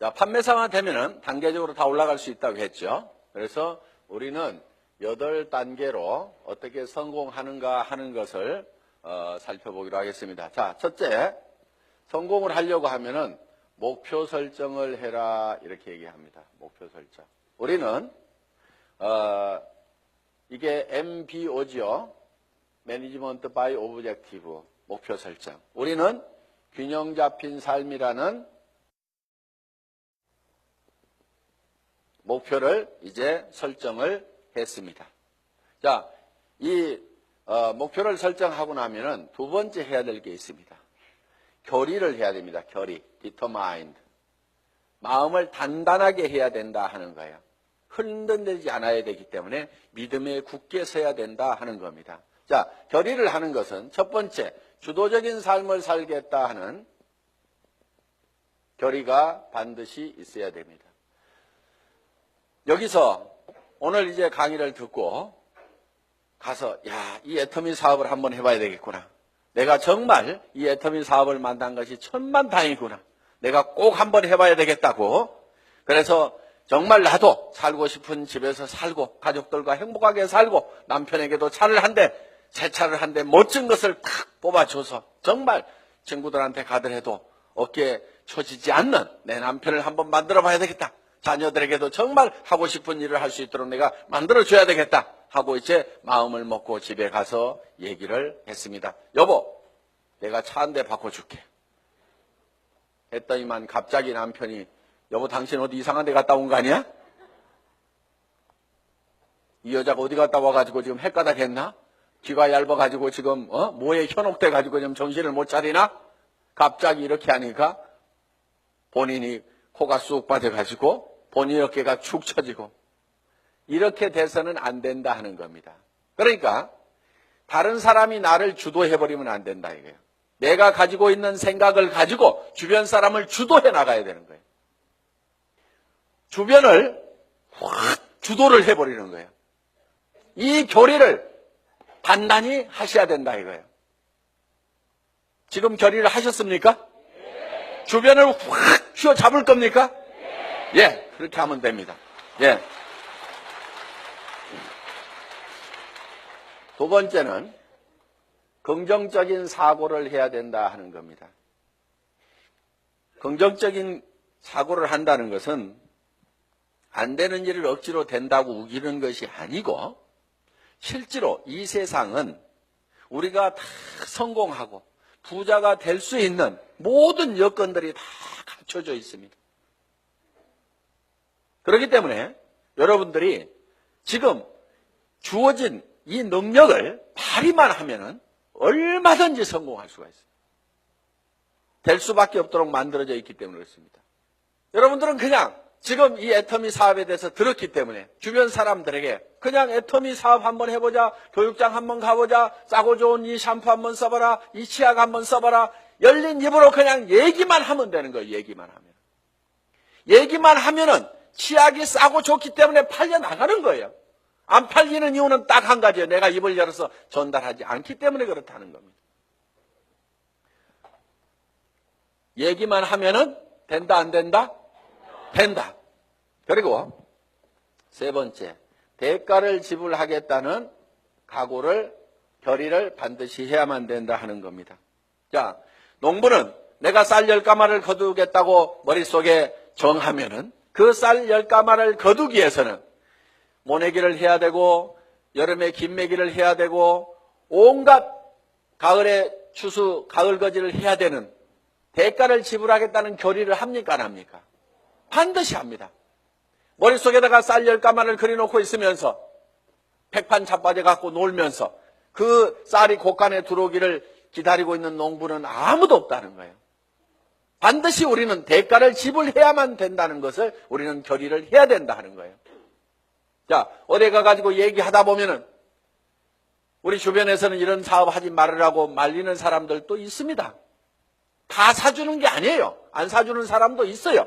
자, 판매사만 되면은 단계적으로 다 올라갈 수 있다고 했죠. 그래서 우리는 8단계로 어떻게 성공하는가 하는 것을 살펴보기로 하겠습니다. 자, 첫째, 성공을 하려고 하면은 목표 설정을 해라 이렇게 얘기합니다. 목표 설정. 우리는 이게 MBO죠. 매니지먼트 바이 오브젝티브, 목표 설정. 우리는 균형 잡힌 삶이라는 목표를 이제 설정을 했습니다. 자, 이 목표를 설정하고 나면은 두 번째 해야 될 게 있습니다. 결의를 해야 됩니다. 결의, determined. 마음을 단단하게 해야 된다 하는 거예요. 흔들리지 않아야 되기 때문에 믿음에 굳게 서야 된다 하는 겁니다. 자, 결의를 하는 것은 첫 번째, 주도적인 삶을 살겠다 하는 결의가 반드시 있어야 됩니다. 여기서 오늘 이제 강의를 듣고 가서 이 애터미 사업을 한번 해봐야 되겠구나. 내가 정말 이 애터미 사업을 만난 것이 천만다행이구나. 내가 꼭 한번 해봐야 되겠다고. 그래서 정말 나도 살고 싶은 집에서 살고 가족들과 행복하게 살고 남편에게도 차를 한 대, 새 차를 한 대 멋진 것을 탁 뽑아줘서 정말 친구들한테 가더라도 어깨에 처지지 않는 내 남편을 한번 만들어 봐야 되겠다. 자녀들에게도 정말 하고 싶은 일을 할 수 있도록 내가 만들어줘야 되겠다 하고 이제 마음을 먹고 집에 가서 얘기를 했습니다. 여보, 내가 차 한 대 바꿔줄게. 했더니만 갑자기 남편이 여보, 당신 어디 이상한 데 갔다 온 거 아니야? 이 여자가 어디 갔다 와가지고 지금 헷가닥했나? 귀가 얇아가지고 지금 뭐에 현혹돼가지고 지금 정신을 못 차리나? 갑자기 이렇게 하니까 본인이 코가 쑥 빠져가지고 본인 어깨가 축 처지고 이렇게 돼서는 안 된다 하는 겁니다. 그러니까 다른 사람이 나를 주도해버리면 안 된다 이거예요. 내가 가지고 있는 생각을 가지고 주변 사람을 주도해 나가야 되는 거예요. 주변을 확 주도를 해버리는 거예요. 이 결의를 단단히 하셔야 된다 이거예요. 지금 결의를 하셨습니까? 네. 주변을 확 휘어잡을 겁니까? 네. 예, 그렇게 하면 됩니다. 예. 두 번째는 긍정적인 사고를 해야 된다 하는 겁니다. 긍정적인 사고를 한다는 것은 안 되는 일을 억지로 된다고 우기는 것이 아니고 실제로 이 세상은 우리가 다 성공하고 부자가 될 수 있는 모든 여건들이 다 갖춰져 있습니다. 그렇기 때문에 여러분들이 지금 주어진 이 능력을 발휘만 하면은 얼마든지 성공할 수가 있어요. 될 수밖에 없도록 만들어져 있기 때문에 그렇습니다. 여러분들은 그냥 지금 이 애터미 사업에 대해서 들었기 때문에 주변 사람들에게 그냥 애터미 사업 한번 해보자, 교육장 한번 가보자, 싸고 좋은 이 샴푸 한번 써봐라, 이 치약 한번 써봐라, 열린 입으로 그냥 얘기만 하면 되는 거예요. 얘기만 하면. 얘기만 하면은 치약이 싸고 좋기 때문에 팔려나가는 거예요. 안 팔리는 이유는 딱 한 가지예요. 내가 입을 열어서 전달하지 않기 때문에 그렇다는 겁니다. 얘기만 하면은 된다 안 된다? 된다. 그리고 세 번째, 대가를 지불하겠다는 각오를, 결의를 반드시 해야만 된다 하는 겁니다. 자, 농부는 내가 쌀 10가마를 거두겠다고 머릿속에 정하면은 그 쌀 10가마를 거두기 위해서는 모내기를 해야 되고 여름에 김매기를 해야 되고 온갖 가을에 추수, 가을거지를 해야 되는 대가를 지불하겠다는 결의를 합니까 안 합니까? 반드시 합니다. 머릿속에다가 쌀 10가마를 그려놓고 있으면서 백판 자빠져 갖고 놀면서 그 쌀이 곳간에 들어오기를 기다리고 있는 농부는 아무도 없다는 거예요. 반드시 우리는 대가를 지불해야만 된다는 것을 우리는 결의를 해야 된다 하는 거예요. 자, 어디 가가지고 얘기하다 보면은 우리 주변에서는 이런 사업 하지 말으라고 말리는 사람들도 있습니다. 다 사주는 게 아니에요. 안 사주는 사람도 있어요.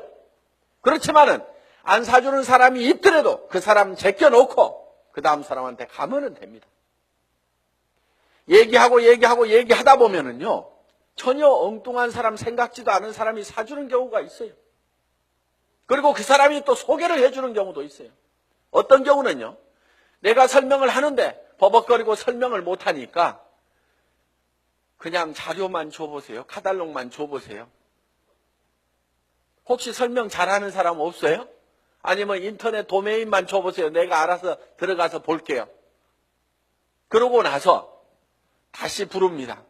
그렇지만은 안 사주는 사람이 있더라도 그 사람 제껴놓고 그 다음 사람한테 가면은 됩니다. 얘기하다 보면은요, 전혀 엉뚱한 사람, 생각지도 않은 사람이 사주는 경우가 있어요. 그리고 그 사람이 또 소개를 해주는 경우도 있어요. 어떤 경우는요, 내가 설명을 하는데 버벅거리고 설명을 못하니까 그냥 자료만 줘보세요. 카탈로그만 줘보세요. 혹시 설명 잘하는 사람 없어요? 아니면 인터넷 도메인만 줘보세요. 내가 알아서 들어가서 볼게요. 그러고 나서 다시 부릅니다.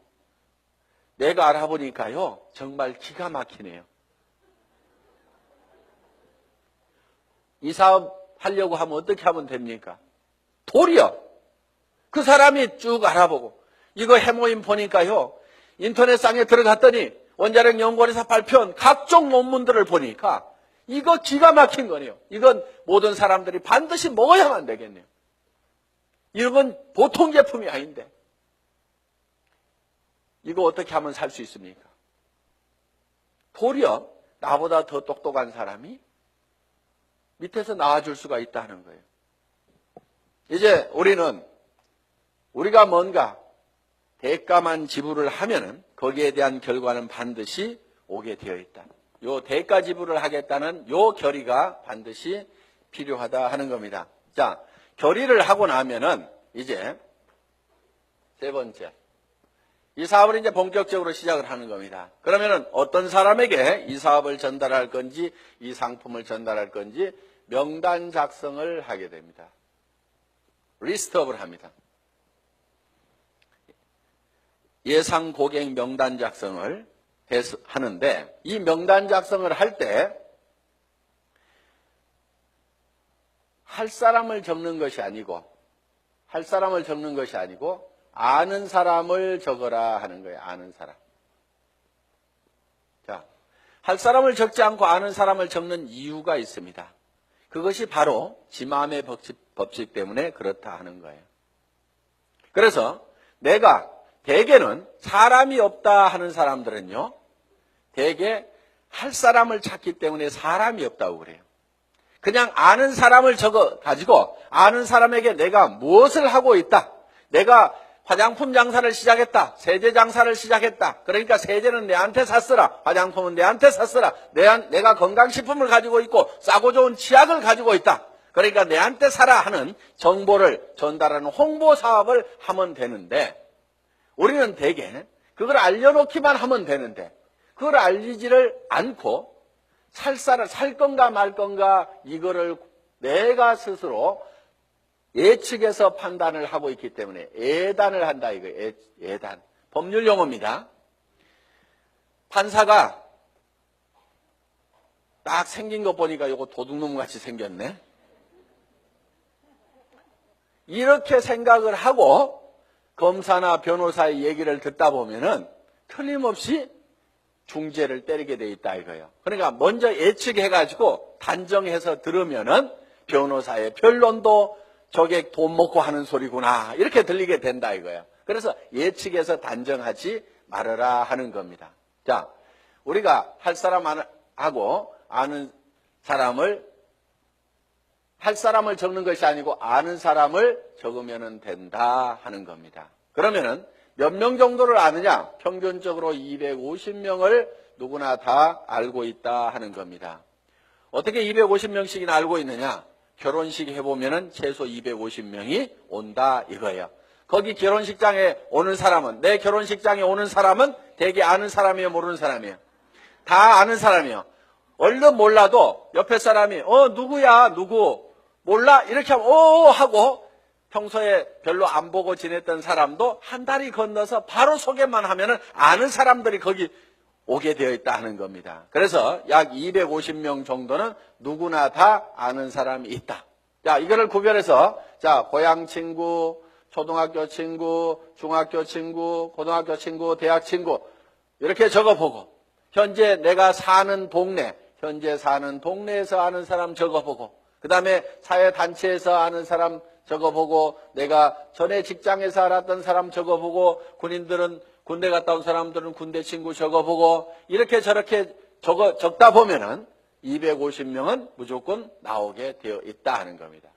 내가 알아보니까요, 정말 기가 막히네요. 이 사업 하려고 하면 어떻게 하면 됩니까? 도리어 그 사람이 쭉 알아보고, 이거 해모임 보니까요, 인터넷상에 들어갔더니 원자력 연구원에서 발표한 각종 논문들을 보니까 이거 기가 막힌 거네요. 이건 모든 사람들이 반드시 먹어야만 되겠네요. 이런 건 보통 제품이 아닌데 이거 어떻게 하면 살 수 있습니까? 도리어 나보다 더 똑똑한 사람이 밑에서 나와줄 수가 있다는 거예요. 이제 우리가 뭔가 대가만 지불을 하면은 거기에 대한 결과는 반드시 오게 되어 있다. 요 대가 지불을 하겠다는 요 결의가 반드시 필요하다 하는 겁니다. 자, 결의를 하고 나면은 이제 세 번째, 이 사업을 이제 본격적으로 시작을 하는 겁니다. 그러면은 어떤 사람에게 이 사업을 전달할 건지, 이 상품을 전달할 건지 명단 작성을 하게 됩니다. 리스트업을 합니다. 예상 고객 명단 작성을 하는데, 이 명단 작성을 할 때 할 사람을 적는 것이 아니고 아는 사람을 적어라 하는 거예요. 아는 사람. 자, 할 사람을 적지 않고 아는 사람을 적는 이유가 있습니다. 그것이 바로 지마음의 법칙 때문에 그렇다 하는 거예요. 그래서 내가 대개는 사람이 없다 하는 사람들은요, 대개 할 사람을 찾기 때문에 사람이 없다고 그래요. 그냥 아는 사람을 가지고 아는 사람에게 내가 무엇을 하고 있다. 내가 화장품 장사를 시작했다. 세제 장사를 시작했다. 그러니까 세제는 내한테 샀으라. 화장품은 내한테 샀으라. 내가 건강식품을 가지고 있고 싸고 좋은 치약을 가지고 있다. 그러니까 내한테 사라 하는 정보를 전달하는 홍보 사업을 하면 되는데, 우리는 대개 그걸 알려놓기만 하면 되는데 그걸 알리지를 않고 살 건가 말 건가 이거를 내가 스스로 예측해서 판단을 하고 있기 때문에 예단을 한다 이거예요. 예단. 법률 용어입니다. 판사가 딱 생긴 거 보니까 이거 도둑놈 같이 생겼네. 이렇게 생각을 하고 검사나 변호사의 얘기를 듣다 보면은 틀림없이 중죄를 때리게 돼 있다 이거예요. 그러니까 먼저 예측해가지고 단정해서 들으면은 변호사의 변론도 저게 돈 먹고 하는 소리구나 이렇게 들리게 된다 이거예요. 그래서 예측해서 단정하지 말아라 하는 겁니다. 자, 우리가 할 사람하고 아는 사람을, 할 사람을 적는 것이 아니고 아는 사람을 적으면 된다 하는 겁니다. 그러면은 몇 명 정도를 아느냐? 평균적으로 250명을 누구나 다 알고 있다 하는 겁니다. 어떻게 250명씩이나 알고 있느냐? 결혼식 해보면은 최소 250명이 온다 이거예요. 거기 결혼식장에 오는 사람은, 내 결혼식장에 오는 사람은 대개 아는 사람이에요, 모르는 사람이에요? 다 아는 사람이에요. 얼른 몰라도 옆에 사람이 누구야 누구 몰라 이렇게 하면 하고, 평소에 별로 안 보고 지냈던 사람도 한 달이 건너서 바로 소개만 하면은 아는 사람들이 거기 오게 되어 있다 하는 겁니다. 그래서 약 250명 정도는 누구나 다 아는 사람이 있다. 자, 이거를 구별해서, 자, 고향 친구, 초등학교 친구, 중학교 친구, 고등학교 친구, 대학 친구 이렇게 적어보고, 현재 내가 사는 동네, 현재 사는 동네에서 아는 사람 적어보고, 그 다음에 사회단체에서 아는 사람 적어보고, 내가 전에 직장에서 알았던 사람 적어보고, 군인들은 군대 갔다 온 사람들은 군대 친구 적어보고, 이렇게 저렇게 적다 보면은 250명은 무조건 나오게 되어 있다 하는 겁니다.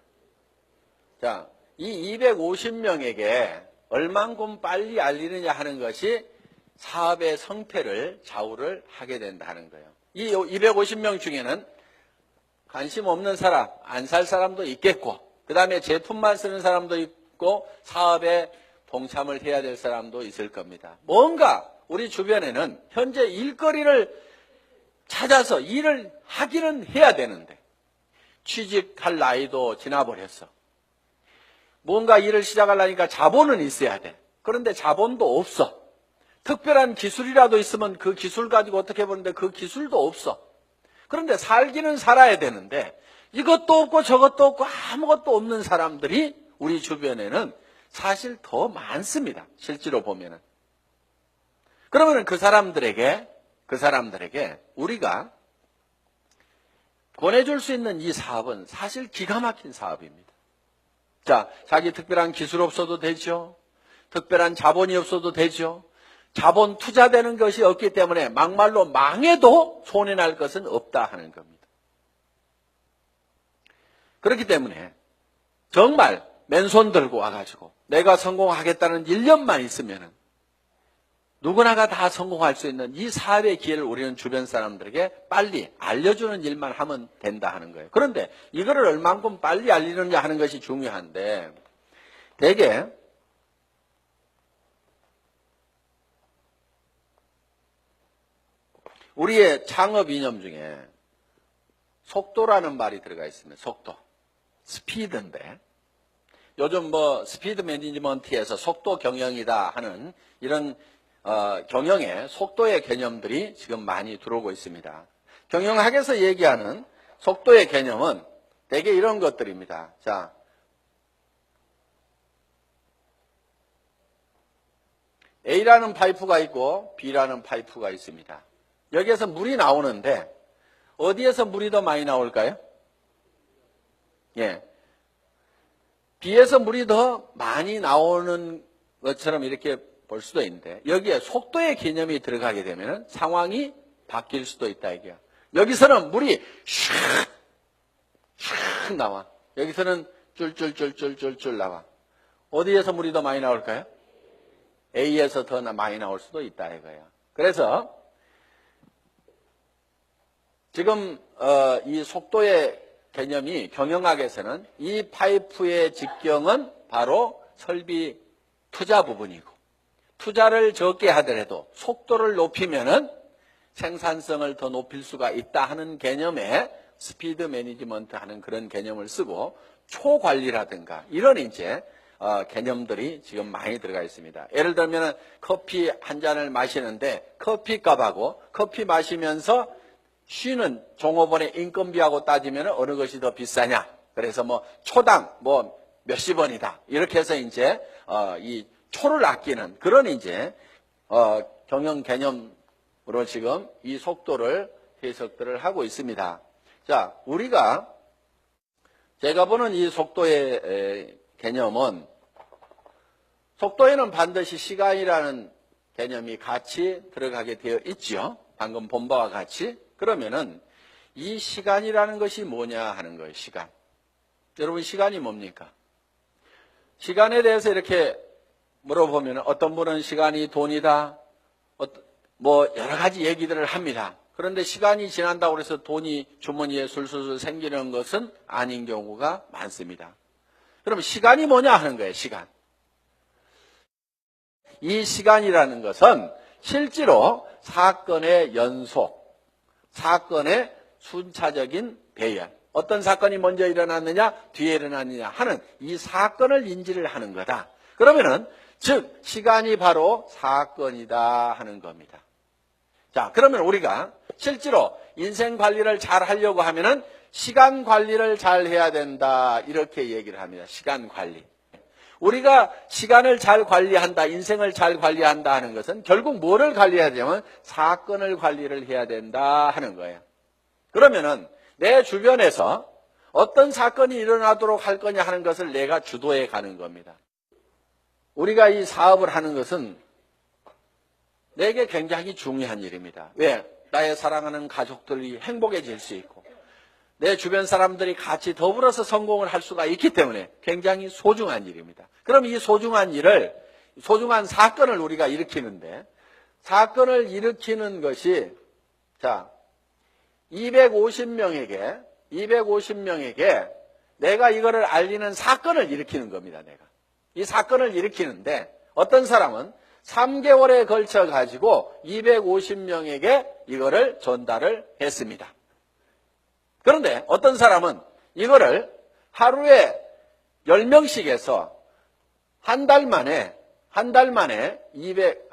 자, 이 250명에게 얼만큼 빨리 알리느냐 하는 것이 사업의 성패를 좌우를 하게 된다는 거예요. 이 250명 중에는 관심 없는 사람, 안 살 사람도 있겠고, 그 다음에 제품만 쓰는 사람도 있고, 사업에 동참을 해야 될 사람도 있을 겁니다. 뭔가 우리 주변에는 현재 일거리를 찾아서 일을 하기는 해야 되는데, 취직할 나이도 지나버렸어. 뭔가 일을 시작하려니까 자본은 있어야 돼. 그런데 자본도 없어. 특별한 기술이라도 있으면 그 기술 가지고 어떻게 보는데 그 기술도 없어. 그런데 살기는 살아야 되는데 이것도 없고 저것도 없고 아무것도 없는 사람들이 우리 주변에는 사실 더 많습니다. 실제로 보면은. 그러면은 그 사람들에게 우리가 권해줄 수 있는 이 사업은 사실 기가 막힌 사업입니다. 자, 자기 특별한 기술 없어도 되죠. 특별한 자본이 없어도 되죠. 자본 투자되는 것이 없기 때문에 막말로 망해도 손해날 것은 없다 하는 겁니다. 그렇기 때문에 정말 맨손 들고 와가지고 내가 성공하겠다는 일념만 있으면은 누구나가 다 성공할 수 있는 이 사업의 기회를 우리는 주변 사람들에게 빨리 알려주는 일만 하면 된다 하는 거예요. 그런데 이거를 얼만큼 빨리 알리느냐 하는 것이 중요한데 대개 우리의 창업 이념 중에 속도라는 말이 들어가 있습니다. 속도. 스피드인데 요즘 스피드 매니지먼트에서 속도 경영이다 하는 이런 경영의 속도의 개념들이 지금 많이 들어오고 있습니다. 경영학에서 얘기하는 속도의 개념은 대개 이런 것들입니다. 자, A라는 파이프가 있고 B라는 파이프가 있습니다. 여기에서 물이 나오는데 어디에서 물이 더 많이 나올까요? 예. B에서 물이 더 많이 나오는 것처럼 이렇게 볼 수도 있는데 여기에 속도의 개념이 들어가게 되면 상황이 바뀔 수도 있다 이게요. 여기서는 물이 슉 나와. 여기서는 쫄쫄쫄쫄쫄쫄 나와. 어디에서 물이 더 많이 나올까요? A에서 더 많이 나올 수도 있다 이거예요. 그래서 지금 이 속도의 개념이 경영학에서는 이 파이프의 직경은 바로 설비 투자 부분이고 투자를 적게 하더라도 속도를 높이면은 생산성을 더 높일 수가 있다 하는 개념에 스피드 매니지먼트 하는 그런 개념을 쓰고 초관리라든가 이런 이제 개념들이 지금 많이 들어가 있습니다. 예를 들면 커피 한 잔을 마시는데 커피값하고 커피 마시면서 쉬는 종업원의 인건비하고 따지면 어느 것이 더 비싸냐. 그래서 초당 몇십 원이다. 이렇게 해서 이제 이 초를 아끼는 그런 이제 경영 개념으로 지금 이 속도를 해석들을 하고 있습니다. 자, 제가 보는 이 속도의 개념은 속도에는 반드시 시간이라는 개념이 같이 들어가게 되어 있죠. 방금 본 바와 같이. 그러면은 이 시간이라는 것이 뭐냐 하는 거예요. 시간. 여러분 시간이 뭡니까? 시간에 대해서 이렇게 물어보면 어떤 분은 시간이 돈이다. 여러 가지 얘기들을 합니다. 그런데 시간이 지난다고 해서 돈이 주머니에 술술 생기는 것은 아닌 경우가 많습니다. 그럼 시간이 뭐냐 하는 거예요. 시간. 이 시간이라는 것은 실제로 사건의 연속, 사건의 순차적인 배열, 어떤 사건이 먼저 일어났느냐 뒤에 일어났느냐 하는 이 사건을 인지를 하는 거다. 그러면은 즉 시간이 바로 사건이다 하는 겁니다. 자, 그러면 우리가 실제로 인생 관리를 잘 하려고 하면은 시간 관리를 잘 해야 된다 이렇게 얘기를 합니다. 시간 관리. 우리가 시간을 잘 관리한다, 인생을 잘 관리한다 하는 것은 결국 뭐를 관리해야 되냐면 사건을 관리를 해야 된다 하는 거예요. 그러면은 내 주변에서 어떤 사건이 일어나도록 할 거냐 하는 것을 내가 주도해 가는 겁니다. 우리가 이 사업을 하는 것은 내게 굉장히 중요한 일입니다. 왜? 나의 사랑하는 가족들이 행복해질 수 있고 내 주변 사람들이 같이 더불어서 성공을 할 수가 있기 때문에 굉장히 소중한 일입니다. 그럼 이 소중한 일을, 소중한 사건을 우리가 일으키는데 사건을 일으키는 것이 250명에게 250명에게 내가 이거를 알리는 사건을 일으키는 겁니다. 내가. 이 사건을 일으키는데 어떤 사람은 3개월에 걸쳐 가지고 250명에게 이거를 전달을 했습니다. 그런데 어떤 사람은 이거를 하루에 10명씩 해서 한 달 만에 200,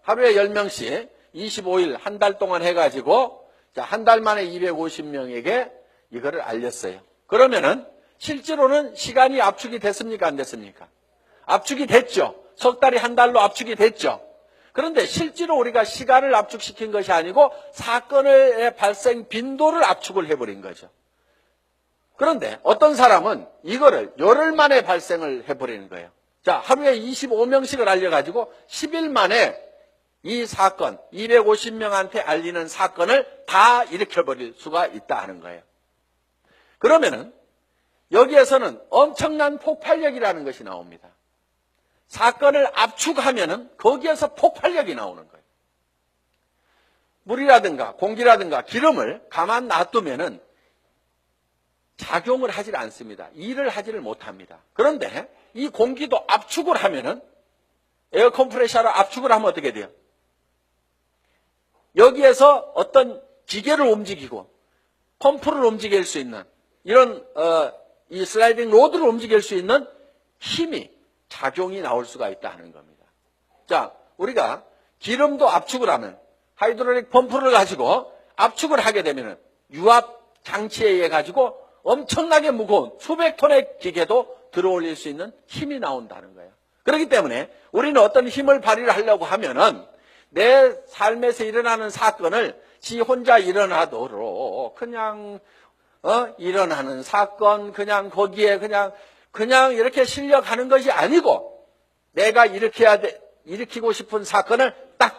하루에 10명씩 25일 한 달 동안 해가지고 한 달 만에 250명에게 이거를 알렸어요. 그러면은 실제로는 시간이 압축이 됐습니까? 안 됐습니까? 압축이 됐죠. 석 달이 한 달로 압축이 됐죠. 그런데 실제로 우리가 시간을 압축시킨 것이 아니고 사건의 발생 빈도를 압축을 해버린 거죠. 그런데 어떤 사람은 이거를 열흘 만에 발생을 해버리는 거예요. 자, 하루에 25명씩을 알려가지고 10일 만에 이 사건, 250명한테 알리는 사건을 다 일으켜버릴 수가 있다 하는 거예요. 그러면은 여기에서는 엄청난 폭발력이라는 것이 나옵니다. 사건을 압축하면은 거기에서 폭발력이 나오는 거예요. 물이라든가 공기라든가 기름을 가만 놔두면은 작용을 하질 않습니다. 일을 하지를 못합니다. 그런데 이 공기도 압축을 하면은 에어 컴프레셔로 압축을 하면 어떻게 돼요? 여기에서 어떤 기계를 움직이고 펌프를 움직일 수 있는 이런 이 슬라이딩 로드를 움직일 수 있는 힘이 작용이 나올 수가 있다 하는 겁니다. 자, 우리가 기름도 압축을 하면 하이드롤릭 펌프를 가지고 압축을 하게 되면은 유압 장치에 의해 가지고 엄청나게 무거운 수백 톤의 기계도 들어올릴 수 있는 힘이 나온다는 거예요. 그렇기 때문에 우리는 어떤 힘을 발휘를 하려고 하면은 내 삶에서 일어나는 사건을 지 혼자 일어나도록 그냥 일어나는 사건 그냥 거기에 그냥 이렇게 실려가는 것이 아니고 내가 일으키고 싶은 사건을 딱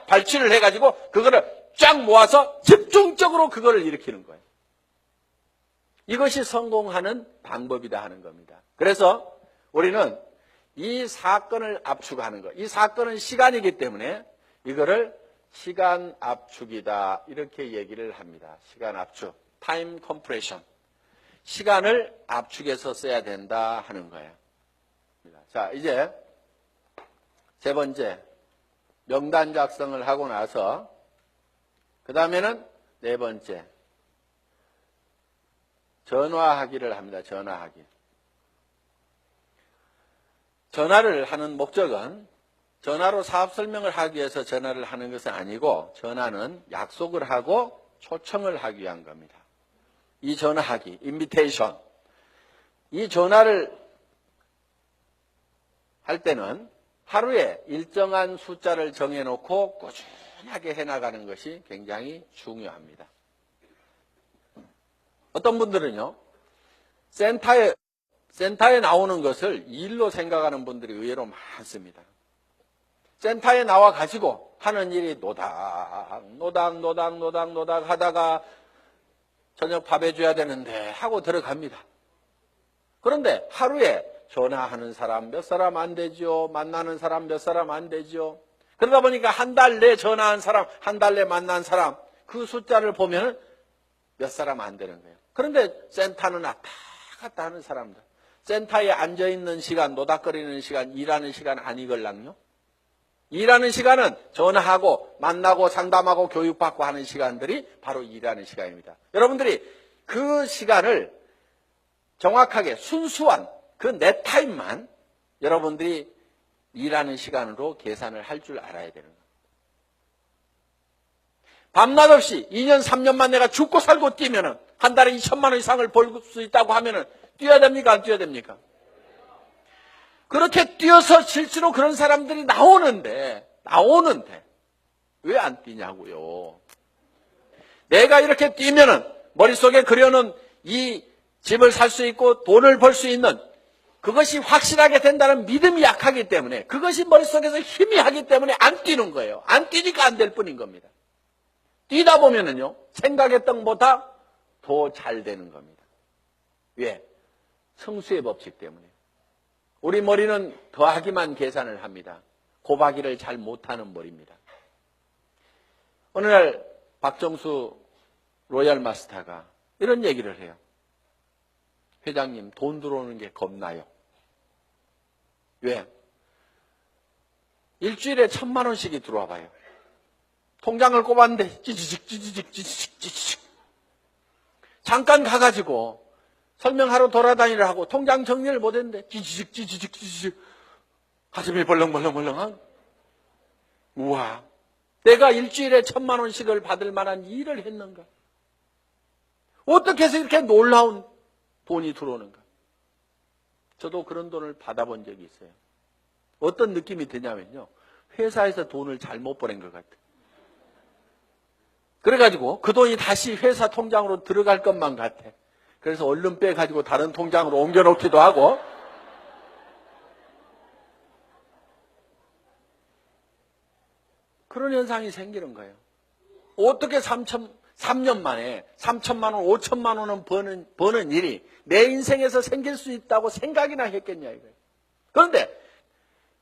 발치를 해가지고 그거를 쫙 모아서 집중적으로 그거를 일으키는 거예요. 이것이 성공하는 방법이다 하는 겁니다. 그래서 우리는 이 사건을 압축하는 것, 이 사건은 시간이기 때문에 이거를 시간 압축이다 이렇게 얘기를 합니다. 시간 압축, 타임 컴프레션. 시간을 압축해서 써야 된다 하는 거예요. 자, 이제 세 번째 명단 작성을 하고 나서 그 다음에는 네 번째 전화하기를 합니다. 전화하기. 전화를 하는 목적은 전화로 사업 설명을 하기 위해서 전화를 하는 것은 아니고 전화는 약속을 하고 초청을 하기 위한 겁니다. 이 전화하기, 인비테이션. 이 전화를 할 때는 하루에 일정한 숫자를 정해놓고 꾸준하게 해나가는 것이 굉장히 중요합니다. 어떤 분들은요, 센터에 나오는 것을 일로 생각하는 분들이 의외로 많습니다. 센터에 나와 가지고 하는 일이 노닥 하다가 저녁 밥 해줘야 되는데 하고 들어갑니다. 그런데 하루에 전화하는 사람 몇 사람 안 되죠. 만나는 사람 몇 사람 안 되죠. 그러다 보니까 한 달 내 전화한 사람, 한 달 내 만난 사람 그 숫자를 보면 몇 사람 안 되는 거예요. 그런데 센터는 왔다 갔다 하는 사람들. 센터에 앉아있는 시간, 노닥거리는 시간, 일하는 시간 아니걸랑요. 일하는 시간은 전화하고 만나고 상담하고 교육받고 하는 시간들이 바로 일하는 시간입니다. 여러분들이 그 시간을 정확하게 순수한 그 내 타임만 여러분들이 일하는 시간으로 계산을 할 줄 알아야 되는 거예요. 밤낮 없이 2년, 3년만 내가 죽고 살고 뛰면은 한 달에 2천만 원 이상을 벌 수 있다고 하면은 뛰어야 됩니까? 안 뛰어야 됩니까? 그렇게 뛰어서 실제로 그런 사람들이 나오는데 왜 안 뛰냐고요. 내가 이렇게 뛰면은 머릿속에 그려놓은 이 집을 살 수 있고 돈을 벌 수 있는 그것이 확실하게 된다는 믿음이 약하기 때문에 그것이 머릿속에서 희미하기 때문에 안 뛰는 거예요. 안 뛰니까 안 될 뿐인 겁니다. 뛰다 보면은요, 생각했던 것보다 더 잘 되는 겁니다. 왜? 성수의 법칙 때문에. 우리 머리는 더하기만 계산을 합니다. 곱하기를 잘 못하는 머리입니다. 어느 날 박정수 로얄 마스터가 이런 얘기를 해요. 회장님, 돈 들어오는 게 겁나요. 왜? 일주일에 1,000만 원씩이 들어와 봐요. 통장을 꼽았는데 찌지직 잠깐 가가지고 설명하러 돌아다니려 하고 통장 정리를 못했는데 찌지직 가슴이 벌렁벌렁. 우와, 내가 일주일에 1,000만 원씩을 받을 만한 일을 했는가? 어떻게 해서 이렇게 놀라운 돈이 들어오는가? 저도 그런 돈을 받아본 적이 있어요. 어떤 느낌이 드냐면요, 회사에서 돈을 잘못 보낸 것 같아요. 그래가지고 그 돈이 다시 회사 통장으로 들어갈 것만 같아. 그래서 얼른 빼가지고 다른 통장으로 옮겨놓기도 하고. 그런 현상이 생기는 거예요. 어떻게 3년 만에 3천만 원, 5천만 원은 버는 일이 내 인생에서 생길 수 있다고 생각이나 했겠냐 이거예요. 그런데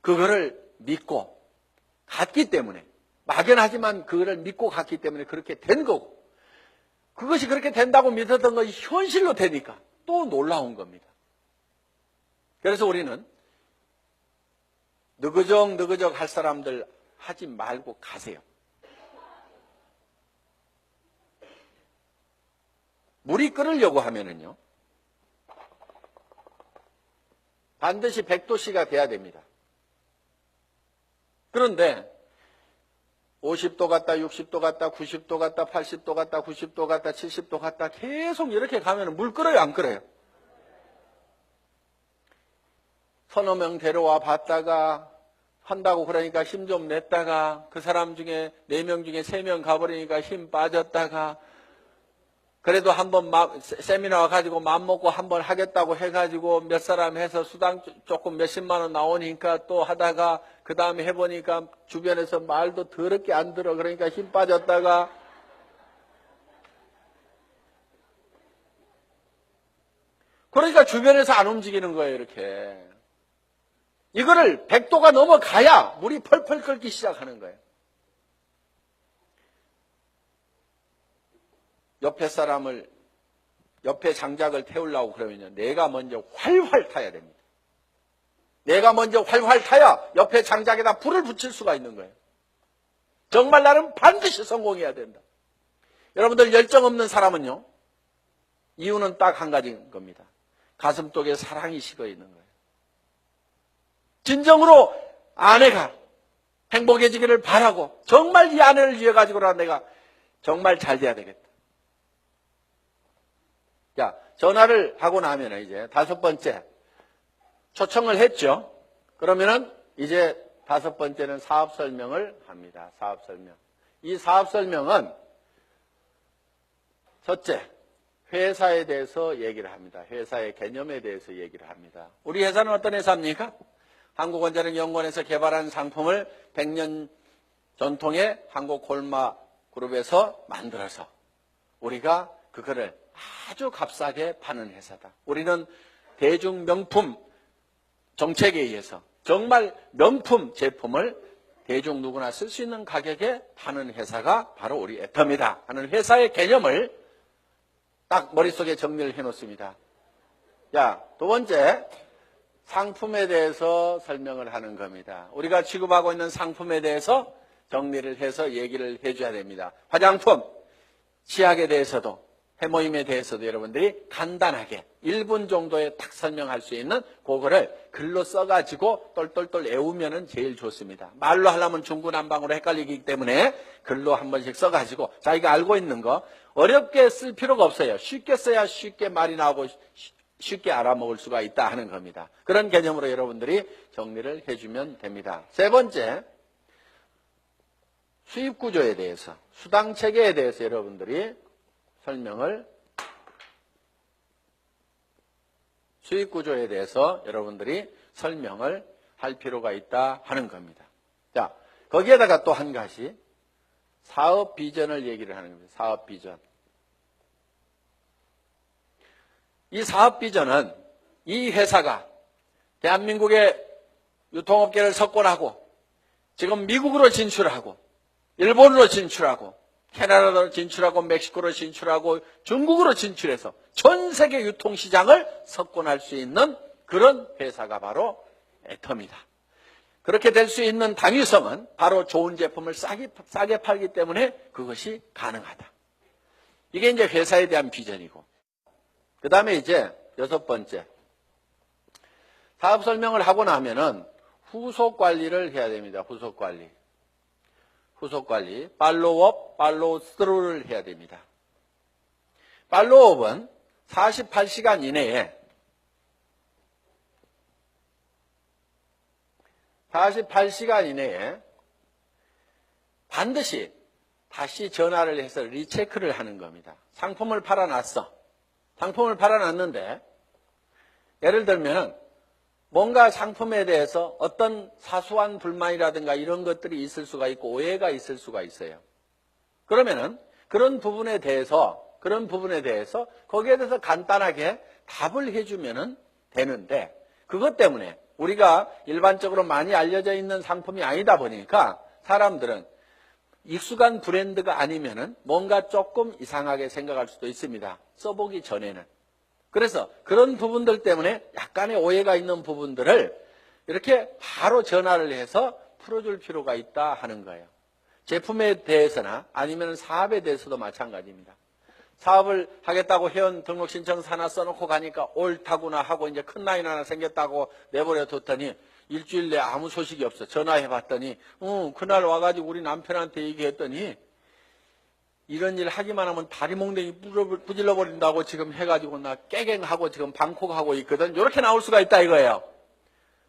그거를 믿고 갔기 때문에, 막연하지만 그거를 믿고 갔기 때문에 그렇게 된 거고, 그것이 그렇게 된다고 믿었던 것이 현실로 되니까 또 놀라운 겁니다. 그래서 우리는 느그적 할 사람들 하지 말고 가세요. 물이 끓으려고 하면은요, 반드시 100도씨가 돼야 됩니다. 그런데 50도 갔다 60도 갔다 90도 갔다 80도 갔다 90도 갔다 70도 갔다 계속 이렇게 가면 물 끓어요, 안 끓어요? 서너 명 데려와 봤다가 한다고 그러니까 힘 좀 냈다가 그 사람 중에 4명 중에 3명 가버리니까 힘 빠졌다가, 그래도 한번 세미나 가지고 맘먹고 한번 하겠다고 해가지고 몇 사람 해서 수당 조금 몇십만 원 나오니까 또 하다가 그 다음에 해보니까 주변에서 말도 더럽게 안 들어. 그러니까 힘 빠졌다가, 그러니까 주변에서 안 움직이는 거예요, 이렇게. 이거를 100도가 넘어가야 물이 펄펄 끓기 시작하는 거예요. 옆에 장작을 태우려고 그러면요, 내가 먼저 활활 타야 됩니다. 내가 먼저 활활 타야 옆에 장작에다 불을 붙일 수가 있는 거예요. 정말 나는 반드시 성공해야 된다. 여러분들 열정 없는 사람은요, 이유는 딱 한 가지인 겁니다. 가슴속에 사랑이 식어 있는 거예요. 진정으로 아내가 행복해지기를 바라고, 정말 이 아내를 위해 가지고라 내가 정말 잘 돼야 되겠다. 자, 전화를 하고 나면 이제 5번째 초청을 했죠. 그러면은 이제 5번째는 사업 설명을 합니다. 사업 설명. 이 사업 설명은 첫째, 회사에 대해서 얘기를 합니다. 회사의 개념에 대해서 얘기를 합니다. 우리 회사는 어떤 회사입니까? 한국원자력연구원에서 개발한 상품을 100년 전통의 한국콜마 그룹에서 만들어서 우리가 그거를 아주 값싸게 파는 회사다. 우리는 대중 명품 정책에 의해서 정말 명품 제품을 대중 누구나 쓸 수 있는 가격에 파는 회사가 바로 우리 애터미다 하는 회사의 개념을 딱 머릿속에 정리를 해놓습니다. 자, 두 번째, 상품에 대해서 설명을 하는 겁니다. 우리가 취급하고 있는 상품에 대해서 정리를 해서 얘기를 해줘야 됩니다. 화장품, 치약에 대해서도, 해모임에 대해서도 여러분들이 간단하게 1분 정도에 딱 설명할 수 있는 그거를 글로 써가지고 똘똘똘 외우면 제일 좋습니다. 말로 하려면 중구난방으로 헷갈리기 때문에 글로 한 번씩 써가지고 자기가 알고 있는 거 어렵게 쓸 필요가 없어요. 쉽게 써야 쉽게 말이 나오고 쉽게 알아먹을 수가 있다 하는 겁니다. 그런 개념으로 여러분들이 정리를 해주면 됩니다. 세 번째, 수입 구조에 대해서, 수당 체계에 대해서 여러분들이 수입 구조에 대해서 여러분들이 설명을 할 필요가 있다 하는 겁니다. 자, 거기에다가 또 한 가지 사업 비전을 얘기를 하는 겁니다. 사업 비전. 이 사업 비전은 이 회사가 대한민국의 유통업계를 석권하고 지금 미국으로 진출하고 일본으로 진출하고 캐나다로 진출하고 멕시코로 진출하고 중국으로 진출해서 전 세계 유통시장을 석권할 수 있는 그런 회사가 바로 애터미다. 그렇게 될 수 있는 당위성은 바로 좋은 제품을 싸게 팔기 때문에 그것이 가능하다. 이게 이제 회사에 대한 비전이고. 그 다음에 이제 6번째. 사업 설명을 하고 나면은 후속 관리를 해야 됩니다. 후속 관리. 후속 관리. 팔로우업, 팔로우스루를 해야 됩니다. 팔로우업은 48시간 이내에 48시간 이내에 반드시 다시 전화를 해서 리체크를 하는 겁니다. 상품을 팔아놨어. 상품을 팔아놨는데 예를 들면 뭔가 상품에 대해서 어떤 사소한 불만이라든가 이런 것들이 있을 수가 있고 오해가 있을 수가 있어요. 그러면은 그런 부분에 대해서 거기에 대해서 간단하게 답을 해주면은 되는데 그것 때문에 우리가 일반적으로 많이 알려져 있는 상품이 아니다 보니까 사람들은 익숙한 브랜드가 아니면은 뭔가 조금 이상하게 생각할 수도 있습니다. 써보기 전에는. 그래서 그런 부분들 때문에 약간의 오해가 있는 부분들을 이렇게 바로 전화를 해서 풀어줄 필요가 있다 하는 거예요. 제품에 대해서나 아니면 사업에 대해서도 마찬가지입니다. 사업을 하겠다고 회원 등록 신청서 하나 써놓고 가니까 옳다구나 하고 이제 큰 라인 하나 생겼다고 내버려 뒀더니 일주일 내에 아무 소식이 없어. 전화해 봤더니 그날 와가지고 우리 남편한테 얘기했더니 이런 일 하기만 하면 다리 몽둥이 부질러 버린다고 지금 해가지고 나 깨갱하고 지금 방콕하고 있거든. 이렇게 나올 수가 있다 이거예요.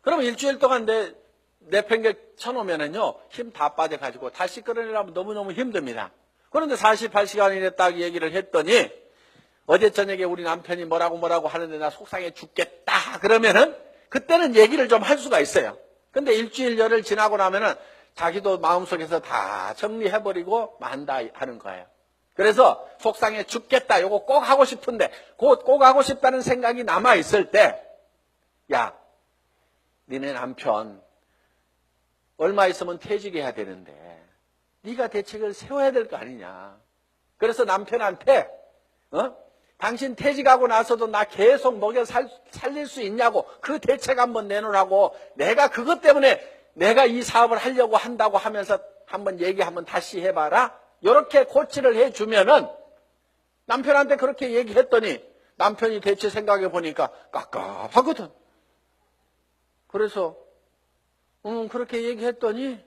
그러면 일주일 동안 내 팽개 쳐놓으면은요 힘 다 빠져가지고 다시 끌어내려면 너무너무 힘듭니다. 그런데 48시간 이내 딱 얘기를 했더니 어제 저녁에 우리 남편이 뭐라고 하는데 나 속상해 죽겠다 그러면은 그때는 얘기를 좀 할 수가 있어요. 근데 일주일여를 지나고 나면은 자기도 마음속에서 다 정리해버리고 만다 하는 거예요. 그래서 속상해 죽겠다 요거 꼭 하고 싶은데 꼭 하고 싶다는 생각이 남아있을 때 야, 니네 남편 얼마 있으면 퇴직해야 되는데 네가 대책을 세워야 될 거 아니냐. 그래서 남편한테 당신 퇴직하고 나서도 나 계속 먹여 살릴 수 있냐고 그 대책 한번 내놓으라고 내가 그것 때문에 내가 이 사업을 하려고 한다고 하면서 한번 얘기 한번 다시 해봐라. 이렇게 코치를 해주면은 남편한테 그렇게 얘기했더니 남편이 대체 생각해 보니까 깝깝하거든. 그래서 그렇게 얘기했더니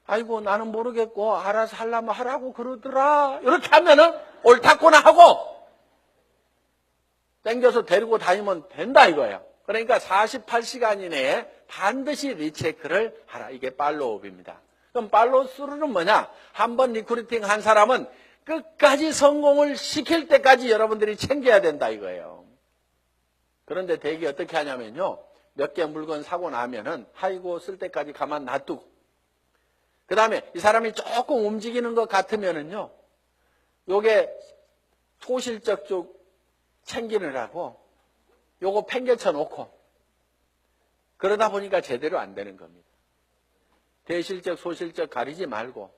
아이고 나는 모르겠고 알아서 하려면 하라고 그러더라. 이렇게 하면은 옳다구나 하고 땡겨서 데리고 다니면 된다 이거예요. 그러니까 48시간 이내에 반드시 리체크를 하라. 이게 팔로우업입니다. 그럼 팔로우스루는 뭐냐? 한번 리크루팅 한 사람은 끝까지 성공을 시킬 때까지 여러분들이 챙겨야 된다 이거예요. 그런데 대개 어떻게 하냐면요. 몇 개 물건 사고 나면은 아이고 쓸 때까지 가만 놔두고 그 다음에 이 사람이 조금 움직이는 것 같으면은요. 요게 소실적 쪽 챙기느라고 요거 팽개쳐 놓고 그러다 보니까 제대로 안 되는 겁니다. 대실적 소실적 가리지 말고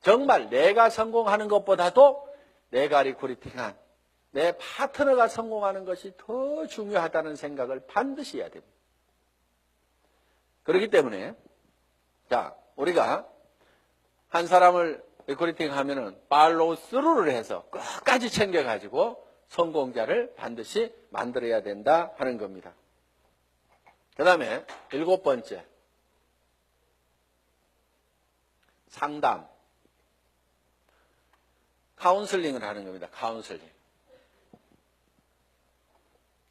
정말 내가 성공하는 것보다도 내가 리크루팅한 내 파트너가 성공하는 것이 더 중요하다는 생각을 반드시 해야 됩니다. 그렇기 때문에 자 우리가 한 사람을 리크루팅 하면은 팔로우 스루를 해서 끝까지 챙겨가지고 성공자를 반드시 만들어야 된다 하는 겁니다. 그 다음에 7번째 상담 카운슬링을 하는 겁니다. 카운슬링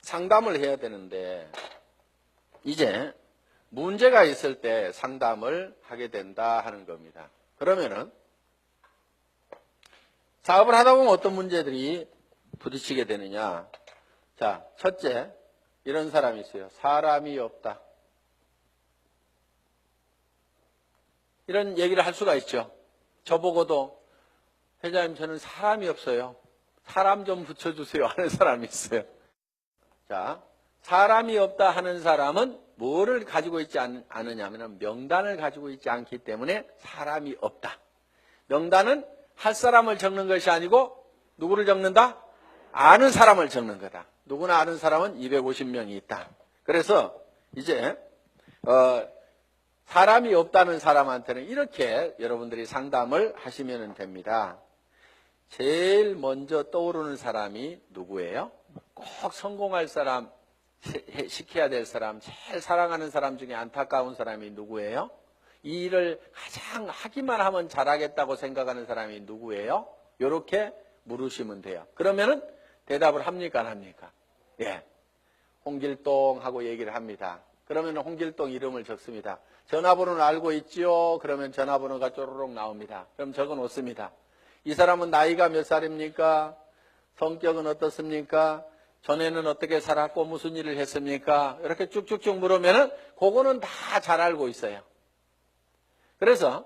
상담을 해야 되는데 이제 문제가 있을 때 상담을 하게 된다 하는 겁니다. 그러면은 사업을 하다 보면 어떤 문제들이 부딪히게 되느냐. 자, 첫째, 이런 사람이 있어요. 사람이 없다. 이런 얘기를 할 수가 있죠. 저보고도 회장님 저는 사람이 없어요. 사람 좀 붙여주세요 하는 사람이 있어요. 자, 사람이 없다 하는 사람은 뭐를 가지고 있지 않느냐 하면 명단을 가지고 있지 않기 때문에 사람이 없다. 명단은 할 사람을 적는 것이 아니고 누구를 적는다? 아는 사람을 적는 거다. 누구나 아는 사람은 250명이 있다. 그래서 이제 사람이 없다는 사람한테는 이렇게 여러분들이 상담을 하시면 됩니다. 제일 먼저 떠오르는 사람이 누구예요? 꼭 성공할 사람, 시켜야 될 사람, 제일 사랑하는 사람 중에 안타까운 사람이 누구예요? 이 일을 가장 하기만 하면 잘하겠다고 생각하는 사람이 누구예요? 이렇게 물으시면 돼요. 그러면은 대답을 합니까, 안 합니까? 예. 홍길동 하고 얘기를 합니다. 그러면 홍길동 이름을 적습니다. 전화번호는 알고 있지요? 그러면 전화번호가 쪼르륵 나옵니다. 그럼 적어 놓습니다. 이 사람은 나이가 몇 살입니까? 성격은 어떻습니까? 전에는 어떻게 살았고 무슨 일을 했습니까? 이렇게 쭉쭉쭉 물으면은 그거는 다 잘 알고 있어요. 그래서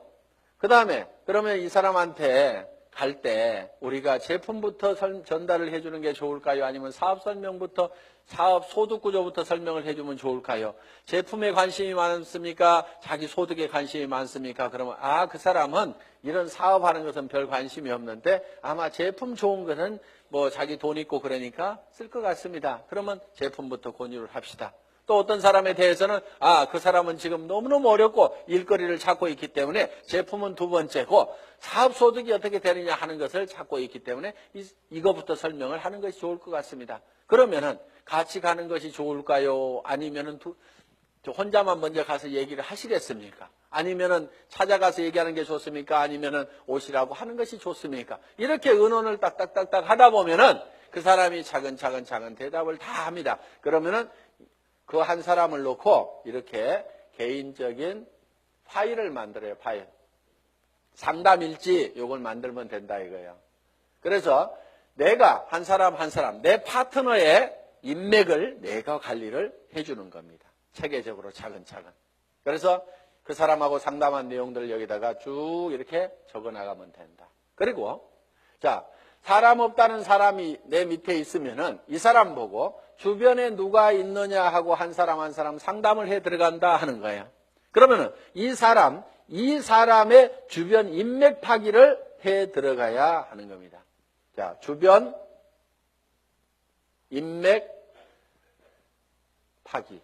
그 다음에 그러면 이 사람한테 갈 때 우리가 제품부터 전달을 해주는 게 좋을까요? 아니면 사업 설명부터 사업 소득 구조부터 설명을 해주면 좋을까요? 제품에 관심이 많습니까? 자기 소득에 관심이 많습니까? 그러면 그 사람은 이런 사업하는 것은 별 관심이 없는데 아마 제품 좋은 거는 뭐 자기 돈 있고 그러니까 쓸 것 같습니다. 그러면 제품부터 권유를 합시다. 또 어떤 사람에 대해서는 그 사람은 지금 너무너무 어렵고 일거리를 찾고 있기 때문에 제품은 두 번째고 사업 소득이 어떻게 되느냐 하는 것을 찾고 있기 때문에 이거부터 설명을 하는 것이 좋을 것 같습니다. 그러면은 같이 가는 것이 좋을까요? 아니면은 혼자만 먼저 가서 얘기를 하시겠습니까? 아니면은 찾아가서 얘기하는 게 좋습니까? 아니면은 오시라고 하는 것이 좋습니까? 이렇게 의논을 딱딱딱딱 하다 보면은 그 사람이 차근차근 대답을 다 합니다. 그러면은 그 한 사람을 놓고 이렇게 개인적인 파일을 만들어요. 파일. 상담일지 요걸 만들면 된다 이거예요. 그래서 내가 한 사람 내 파트너의 인맥을 내가 관리를 해주는 겁니다. 체계적으로 차근차근. 그래서 그 사람하고 상담한 내용들을 여기다가 쭉 이렇게 적어나가면 된다. 그리고 자 사람 없다는 사람이 내 밑에 있으면은 이 사람 보고 주변에 누가 있느냐 하고 한 사람 상담을 해 들어간다 하는 거예요. 그러면은 이 사람의 주변 인맥 파기를 해 들어가야 하는 겁니다. 자, 주변 인맥 파기.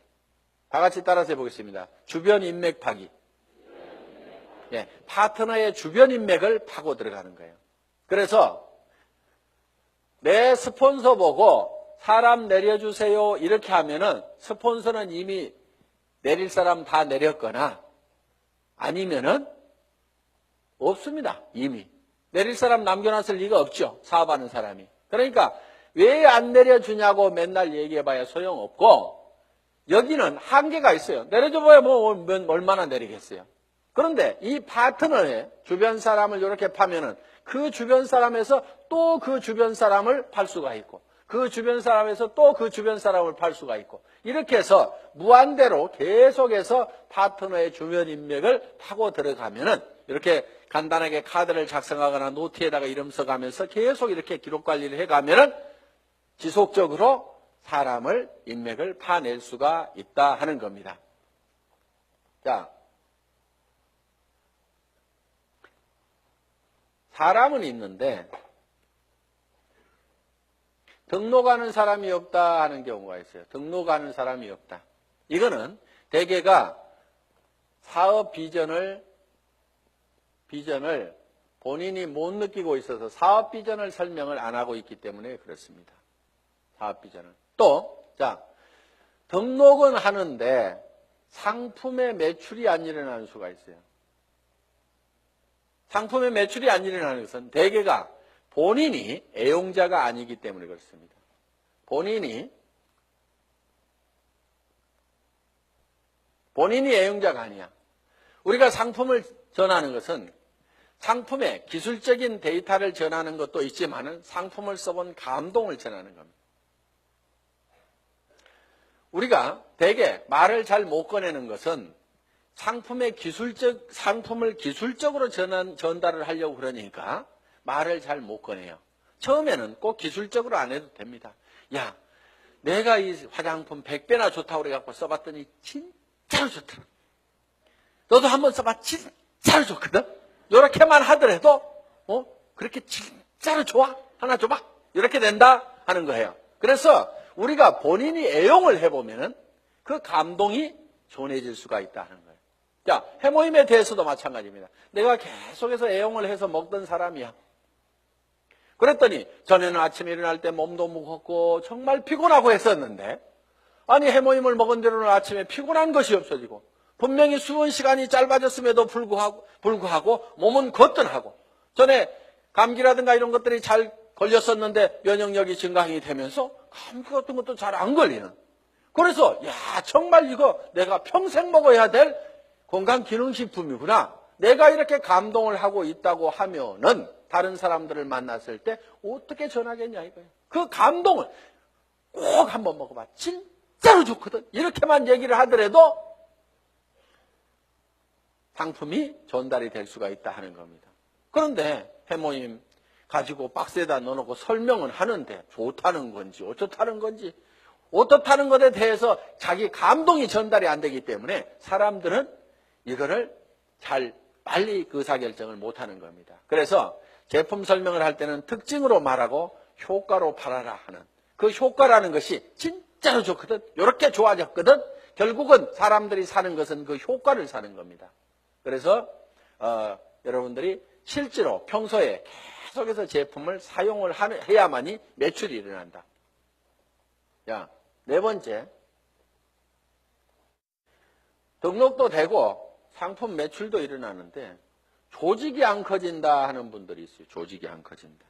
다 같이 따라서 해보겠습니다. 주변 인맥 파기. 예, 파트너의 주변 인맥을 파고 들어가는 거예요. 그래서 내 스폰서 보고 사람 내려주세요 이렇게 하면은 스폰서는 이미 내릴 사람 다 내렸거나 아니면은 없습니다. 이미 내릴 사람 남겨놨을 리가 없죠. 사업하는 사람이. 그러니까 왜 안 내려주냐고 맨날 얘기해봐야 소용없고 여기는 한계가 있어요. 내려줘봐야 뭐 얼마나 내리겠어요. 그런데 이 파트너의 주변 사람을 이렇게 파면은 그 주변 사람에서 또 그 주변 사람을 팔 수가 있고 그 주변 사람에서 또 그 주변 사람을 팔 수가 있고 이렇게 해서 무한대로 계속해서 파트너의 주변 인맥을 파고 들어가면은 이렇게 간단하게 카드를 작성하거나 노트에다가 이름 써가면서 계속 이렇게 기록 관리를 해가면은 지속적으로 사람을 인맥을 파낼 수가 있다 하는 겁니다. 자, 사람은 있는데 등록하는 사람이 없다 하는 경우가 있어요. 등록하는 사람이 없다. 이거는 대개가 사업 비전을 본인이 못 느끼고 있어서 사업 비전을 설명을 안 하고 있기 때문에 그렇습니다. 사업 비전을. 또, 자, 등록은 하는데 상품의 매출이 안 일어나는 수가 있어요. 상품의 매출이 안 일어나는 것은 대개가 본인이 애용자가 아니기 때문에 그렇습니다. 본인이 애용자가 아니야. 우리가 상품을 전하는 것은 상품의 기술적인 데이터를 전하는 것도 있지만은 상품을 써본 감동을 전하는 겁니다. 우리가 대개 말을 잘 못 꺼내는 것은 상품을 기술적으로 전달을 하려고 그러니까 말을 잘 못 꺼내요. 처음에는 꼭 기술적으로 안 해도 됩니다. 야, 내가 이 화장품 100배나 좋다고 그래갖고 써봤더니 진짜로 좋더라. 너도 한번 써봐. 진짜로 좋거든. 이렇게만 하더라도 그렇게 진짜로 좋아? 하나 줘봐. 이렇게 된다 하는 거예요. 그래서 우리가 본인이 애용을 해보면은 그 감동이 전해질 수가 있다 하는 거예요. 자, 해모임에 대해서도 마찬가지입니다. 내가 계속해서 애용을 해서 먹던 사람이야. 그랬더니 전에는 아침에 일어날 때 몸도 무겁고 정말 피곤하고 했었는데 아니 해모임을 먹은 뒤로는 아침에 피곤한 것이 없어지고 분명히 수면 시간이 짧아졌음에도 불구하고 몸은 거뜬하고 전에 감기라든가 이런 것들이 잘 걸렸었는데 면역력이 증강이 되면서 감기 같은 것도 잘 안 걸리는. 그래서 야 정말 이거 내가 평생 먹어야 될 건강기능식품이구나. 내가 이렇게 감동을 하고 있다고 하면은 다른 사람들을 만났을 때 어떻게 전하겠냐 이거예요. 그 감동을 꼭 한번 먹어봐. 진짜로 좋거든. 이렇게만 얘기를 하더라도 상품이 전달이 될 수가 있다 하는 겁니다. 그런데 해모임 가지고 박스에다 넣어놓고 설명은 하는데 좋다는 건지 어떻다는 건지 어떻다는 것에 대해서 자기 감동이 전달이 안 되기 때문에 사람들은 이거를 잘 빨리 의사결정을 못하는 겁니다. 그래서 제품 설명을 할 때는 특징으로 말하고 효과로 팔아라 하는 그 효과라는 것이 진짜로 좋거든. 이렇게 좋아졌거든. 결국은 사람들이 사는 것은 그 효과를 사는 겁니다. 그래서 여러분들이 실제로 평소에 계속해서 제품을 사용을 해야만이 매출이 일어난다. 자, 네 번째, 등록도 되고 상품 매출도 일어나는데 조직이 안 커진다 하는 분들이 있어요. 조직이 안 커진다.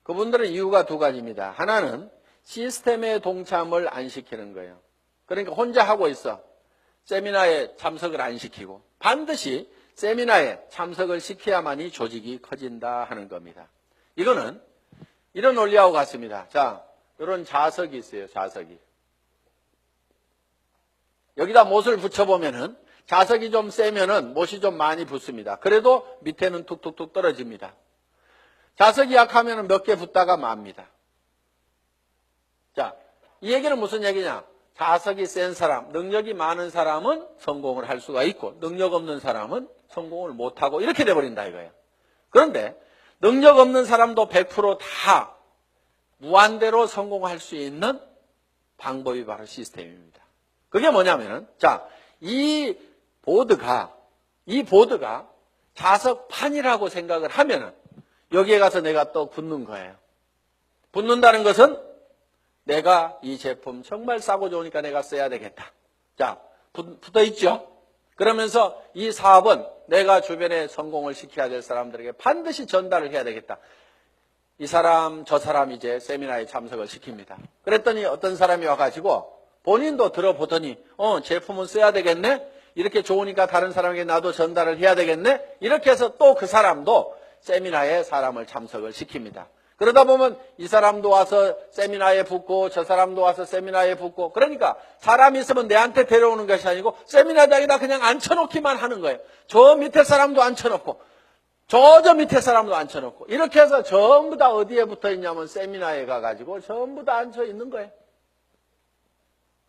그분들은 이유가 두 가지입니다. 하나는 시스템의 동참을 안 시키는 거예요. 그러니까 혼자 하고 있어. 세미나에 참석을 안 시키고 반드시 세미나에 참석을 시켜야만이 조직이 커진다 하는 겁니다. 이거는 이런 논리하고 같습니다. 자, 이런 자석이 있어요. 자석이. 여기다 못을 붙여보면은 자석이 좀 세면은 못이 좀 많이 붙습니다. 그래도 밑에는 툭툭툭 떨어집니다. 자석이 약하면은 몇 개 붙다가 맙니다. 자, 이 얘기는 무슨 얘기냐? 자석이 센 사람, 능력이 많은 사람은 성공을 할 수가 있고 능력 없는 사람은 성공을 못하고 이렇게 돼버린다 이거예요. 그런데 능력 없는 사람도 100% 무한대로 성공할 수 있는 방법이 바로 시스템입니다. 그게 뭐냐면은, 자, 이 보드가 자석판이라고 생각을 하면은 여기에 가서 내가 또 붙는 거예요. 붙는다는 것은 내가 이 제품 정말 싸고 좋으니까 내가 써야 되겠다. 자, 붙어 있죠? 그러면서 이 사업은 내가 주변에 성공을 시켜야 될 사람들에게 반드시 전달을 해야 되겠다. 이 사람, 저 사람 이제 세미나에 참석을 시킵니다. 그랬더니 어떤 사람이 와가지고 본인도 들어보더니, 제품은 써야 되겠네? 이렇게 좋으니까 다른 사람에게 나도 전달을 해야 되겠네? 이렇게 해서 또 그 사람도 세미나에 사람을 참석을 시킵니다. 그러다 보면 이 사람도 와서 세미나에 붙고 저 사람도 와서 세미나에 붙고 그러니까 사람이 있으면 내한테 데려오는 것이 아니고 세미나장에다 그냥 앉혀놓기만 하는 거예요. 저 밑에 사람도 앉혀놓고 저 밑에 사람도 앉혀놓고 이렇게 해서 전부 다 어디에 붙어 있냐면 세미나에 가가지고 전부 다 앉혀 있는 거예요.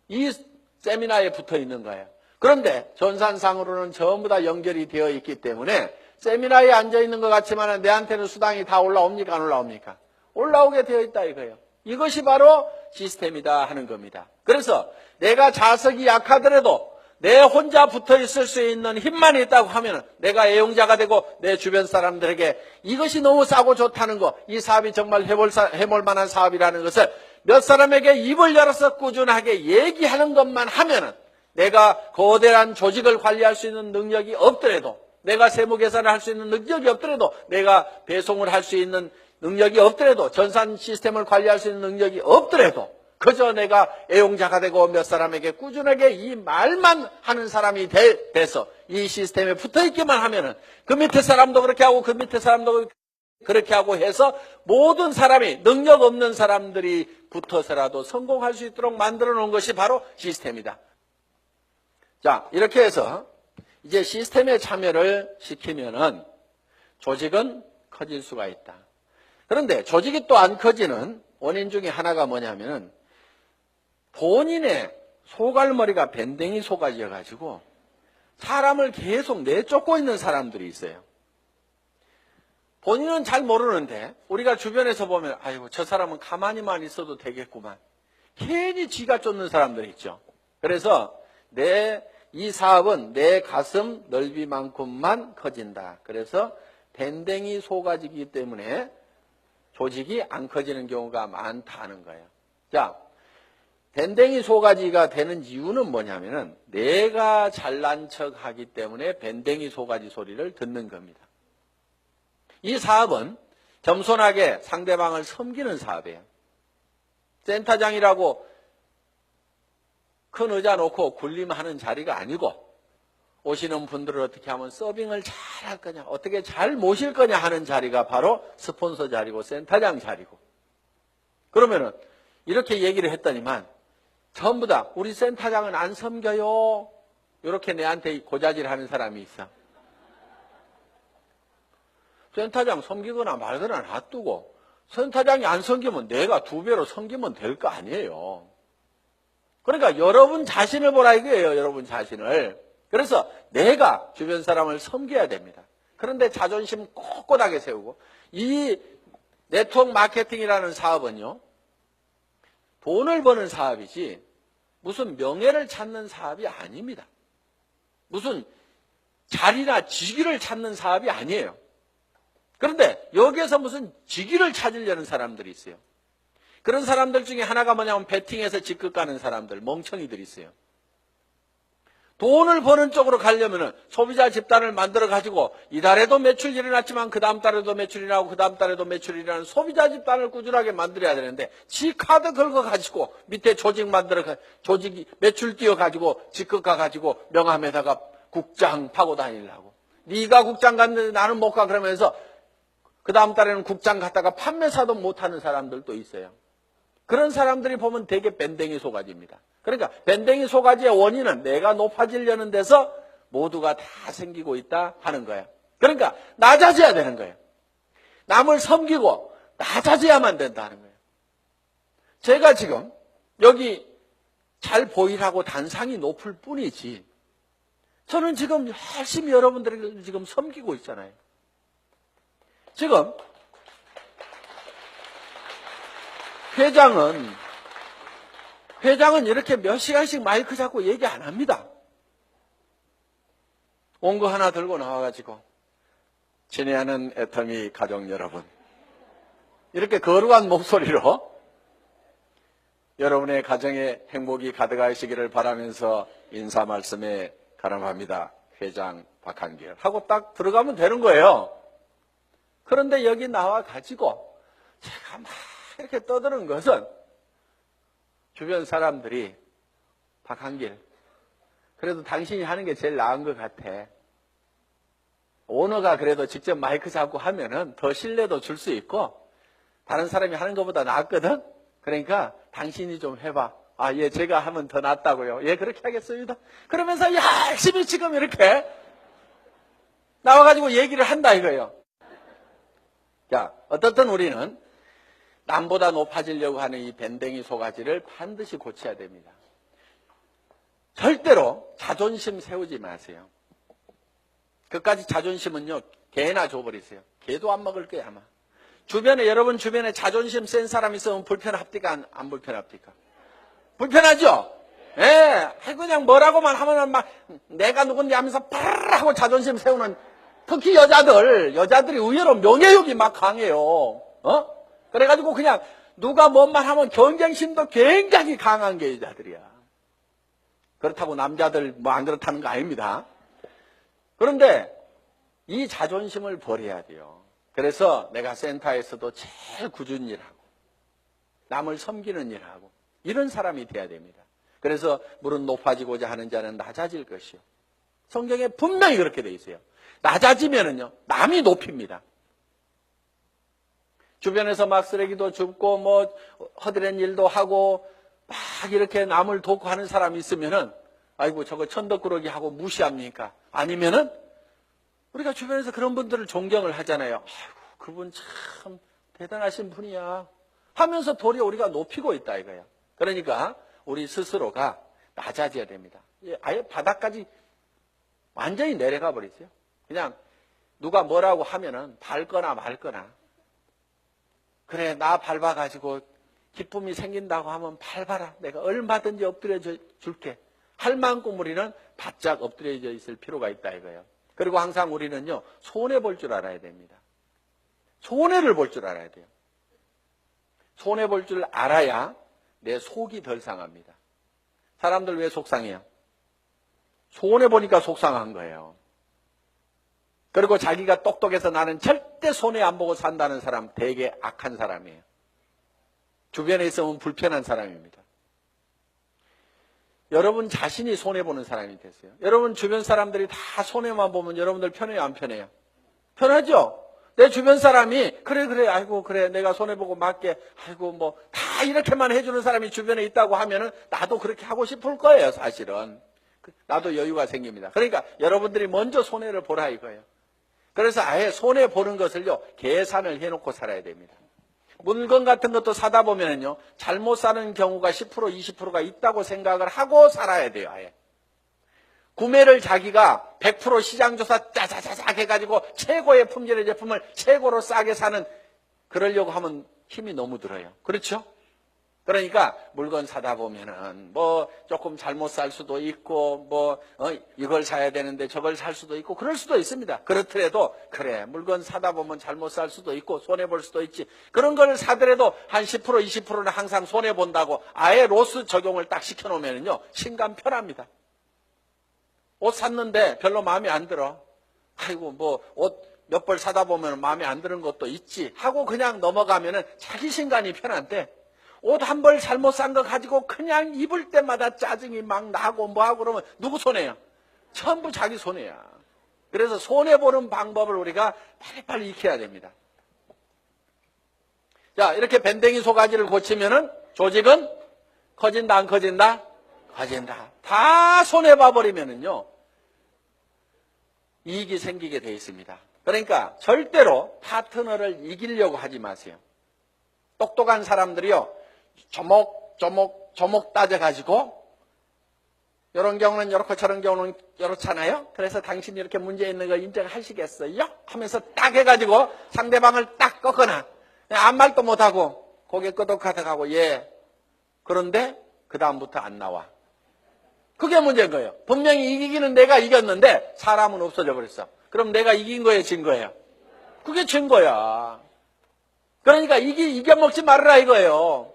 이 세미나에 붙어 있는 거예요. 그런데 전산상으로는 전부 다 연결이 되어 있기 때문에 세미나에 앉아있는 것 같지만 내한테는 수당이 다 올라옵니까? 안 올라옵니까? 올라오게 되어 있다 이거예요. 이것이 바로 시스템이다 하는 겁니다. 그래서 내가 자석이 약하더라도 내 혼자 붙어 있을 수 있는 힘만 있다고 하면 내가 애용자가 되고 내 주변 사람들에게 이것이 너무 싸고 좋다는 거, 이 사업이 정말 해볼 만한 사업이라는 것을 몇 사람에게 입을 열어서 꾸준하게 얘기하는 것만 하면은 내가 거대한 조직을 관리할 수 있는 능력이 없더라도 내가 세무 계산을 할 수 있는 능력이 없더라도 내가 배송을 할 수 있는 능력이 없더라도 전산 시스템을 관리할 수 있는 능력이 없더라도 그저 내가 애용자가 되고 몇 사람에게 꾸준하게 이 말만 하는 사람이 돼서 이 시스템에 붙어있기만 하면은 그 밑에 사람도 그렇게 하고 그 밑에 사람도 그렇게 하고 해서 모든 사람이 능력 없는 사람들이 붙어서라도 성공할 수 있도록 만들어 놓은 것이 바로 시스템이다. 자, 이렇게 해서 이제 시스템에 참여를 시키면은 조직은 커질 수가 있다. 그런데 조직이 또 안 커지는 원인 중에 하나가 뭐냐면은 본인의 소갈머리가 밴댕이 속아져가지고 사람을 계속 내쫓고 있는 사람들이 있어요. 본인은 잘 모르는데 우리가 주변에서 보면 아이고 저 사람은 가만히만 있어도 되겠구만. 괜히 쥐가 쫓는 사람들이 있죠. 그래서 이 사업은 내 가슴 넓이만큼만 커진다. 그래서 밴댕이 소가지이기 때문에 조직이 안 커지는 경우가 많다는 거예요. 자, 밴댕이 소가지가 되는 이유는 뭐냐면은 내가 잘난 척 하기 때문에 밴댕이 소가지 소리를 듣는 겁니다. 이 사업은 겸손하게 상대방을 섬기는 사업이에요. 센터장이라고 큰 의자 놓고 군림하는 자리가 아니고 오시는 분들을 어떻게 하면 서빙을 잘 할 거냐, 어떻게 잘 모실 거냐 하는 자리가 바로 스폰서 자리고 센터장 자리고. 그러면은 이렇게 얘기를 했더니만 전부 다 우리 센터장은 안 섬겨요. 이렇게 내한테 고자질하는 사람이 있어. 센터장 섬기거나 말거나 놔두고 센터장이 안 섬기면 내가 2배로 섬기면 될 거 아니에요. 그러니까 여러분 자신을 보라 이거예요. 여러분 자신을. 그래서 내가 주변 사람을 섬겨야 됩니다. 그런데 자존심 꼿꼿하게 세우고 이 네트워크 마케팅이라는 사업은요. 돈을 버는 사업이지 무슨 명예를 찾는 사업이 아닙니다. 무슨 자리나 직위를 찾는 사업이 아니에요. 그런데 여기에서 무슨 직위를 찾으려는 사람들이 있어요. 그런 사람들 중에 하나가 뭐냐면 베팅에서 직급 가는 사람들, 멍청이들이 있어요. 돈을 버는 쪽으로 가려면은 소비자 집단을 만들어 가지고 이달에도 매출이 일어났지만 그 다음 달에도 매출이 나고 그 다음 달에도 매출이 일어나는 소비자 집단을 꾸준하게 만들어야 되는데 지 카드 긁어 가지고 밑에 조직 만들어 조직이 매출 띄어 가지고 직급 가 가지고 명함에다가 국장 파고 다니려고. 네가 국장 갔는데 나는 못 가 그러면서 그 다음 달에는 국장 갔다가 판매사도 못하는 사람들도 있어요. 그런 사람들이 보면 되게 밴댕이 소가지입니다. 그러니까 밴댕이 소가지의 원인은 내가 높아지려는 데서 모두가 다 생기고 있다 하는 거예요. 그러니까 낮아져야 되는 거예요. 남을 섬기고 낮아져야만 된다는 거예요. 제가 지금 여기 잘 보이라고 단상이 높을 뿐이지 저는 지금 열심히 여러분들을 지금 섬기고 있잖아요. 지금 회장은 이렇게 몇 시간씩 마이크 잡고 얘기 안 합니다. 온 거 하나 들고 나와가지고 친애하는 애터미 가족 여러분 이렇게 거룩한 목소리로 여러분의 가정에 행복이 가득하시기를 바라면서 인사 말씀에 가름합니다. 회장 박한길 하고 딱 들어가면 되는 거예요. 그런데 여기 나와가지고 제가 막 이렇게 떠드는 것은 주변 사람들이 박한길 그래도 당신이 하는 게 제일 나은 것 같아. 오너가 그래도 직접 마이크 잡고 하면은 더 신뢰도 줄 수 있고 다른 사람이 하는 것보다 낫거든. 그러니까 당신이 좀 해봐. 아, 예, 제가 하면 더 낫다고요. 예, 그렇게 하겠습니다. 그러면서 열심히 지금 이렇게 나와가지고 얘기를 한다 이거예요. 자, 어떻든 우리는 남보다 높아지려고 하는 이 밴댕이 소가지를 반드시 고쳐야 됩니다. 절대로 자존심 세우지 마세요. 그까지 자존심은요, 개나 줘버리세요. 개도 안 먹을 거야, 아마. 여러분 주변에 자존심 센 사람 있으면 불편합니까? 안 불편합니까? 불편하죠? 예, 그냥 뭐라고만 하면은 막 내가 누군지 하면서 파르르 하고 자존심 세우는 특히 여자들이 의외로 명예욕이 막 강해요. 그래가지고 그냥 누가 뭔 말 하면 경쟁심도 굉장히 강한 게 여자들이야. 그렇다고 남자들 뭐 안 그렇다는 거 아닙니다. 그런데 이 자존심을 버려야 돼요. 그래서 내가 센터에서도 제일 꾸준히 일하고 남을 섬기는 일하고 이런 사람이 돼야 됩니다. 그래서 물은 높아지고자 하는 자는 낮아질 것이요. 성경에 분명히 그렇게 돼 있어요. 낮아지면은요 남이 높입니다. 주변에서 막 쓰레기도 줍고 뭐 허드렛 일도 하고 막 이렇게 남을 돕고 하는 사람이 있으면은 아이고 저거 천덕꾸러기 하고 무시합니까? 아니면은 우리가 주변에서 그런 분들을 존경을 하잖아요. 아이고 그분 참 대단하신 분이야 하면서 도리어 우리가 높이고 있다 이거야. 그러니까 우리 스스로가 낮아져야 됩니다. 아예 바닥까지 완전히 내려가 버리세요. 그냥 누가 뭐라고 하면은 밟거나 말거나. 그래, 나 밟아가지고 기쁨이 생긴다고 하면 밟아라. 내가 얼마든지 엎드려 줄게. 할 만큼 우리는 바짝 엎드려져 있을 필요가 있다 이거예요. 그리고 항상 우리는요, 손해볼 줄 알아야 됩니다. 손해를 볼 줄 알아야 돼요. 손해볼 줄 알아야 내 속이 덜 상합니다. 사람들 왜 속상해요? 손해보니까 속상한 거예요. 그리고 자기가 똑똑해서 나는 절대 손해 안 보고 산다는 사람 되게 악한 사람이에요. 주변에 있으면 불편한 사람입니다. 여러분 자신이 손해보는 사람이 됐어요. 여러분 주변 사람들이 다 손해만 보면 여러분들 편해요, 안 편해요? 편하죠? 내 주변 사람이 그래 아이고 그래 내가 손해보고 맞게 아이고 뭐 다 이렇게만 해주는 사람이 주변에 있다고 하면은 나도 그렇게 하고 싶을 거예요, 사실은. 나도 여유가 생깁니다. 그러니까 여러분들이 먼저 손해를 보라 이거예요. 그래서 아예 손해보는 것을요, 계산을 해놓고 살아야 됩니다. 물건 같은 것도 사다 보면은요, 잘못 사는 경우가 10% 20%가 있다고 생각을 하고 살아야 돼요, 아예. 구매를 자기가 100% 시장조사 짜자자작 해가지고 최고의 품질의 제품을 최고로 싸게 사는, 그러려고 하면 힘이 너무 들어요. 그렇죠? 그러니까 물건 사다 보면은 뭐 조금 잘못 살 수도 있고 뭐 이걸 사야 되는데 저걸 살 수도 있고 그럴 수도 있습니다. 그렇더라도 그래 물건 사다 보면 잘못 살 수도 있고 손해볼 수도 있지. 그런 걸 사더라도 한 10% 20%는 항상 손해본다고 아예 로스 적용을 딱 시켜놓으면요 신감 편합니다. 옷 샀는데 별로 마음에 안 들어. 아이고 뭐 옷 몇 벌 사다 보면 마음에 안 드는 것도 있지 하고 그냥 넘어가면은 자기 신감이 편한데, 옷 한 벌 잘못 산 거 가지고 그냥 입을 때마다 짜증이 막 나고 뭐하고 그러면 누구 손해야? 전부 자기 손해야. 그래서 손해보는 방법을 우리가 빨리빨리 익혀야 됩니다. 자, 이렇게 밴댕이 소가지를 고치면은 조직은 커진다, 안 커진다? 커진다. 다 손해봐버리면은요, 이익이 생기게 돼 있습니다. 그러니까 절대로 파트너를 이기려고 하지 마세요. 똑똑한 사람들이요, 조목 따져가지고 이런 경우는 이렇고 저런 경우는 이렇잖아요. 그래서 당신이 이렇게 문제 있는 거 인정하시겠어요? 하면서 딱 해가지고 상대방을 딱 꺾거나 아무 말도 못하고 고개 끄덕하다가고 예. 그런데 그 다음부터 안 나와. 그게 문제인 거예요. 분명히 이기기는 내가 이겼는데 사람은 없어져 버렸어. 그럼 내가 이긴 거예요, 진 거예요? 그게 진 거야. 그러니까 이겨먹지 말아라 이거예요.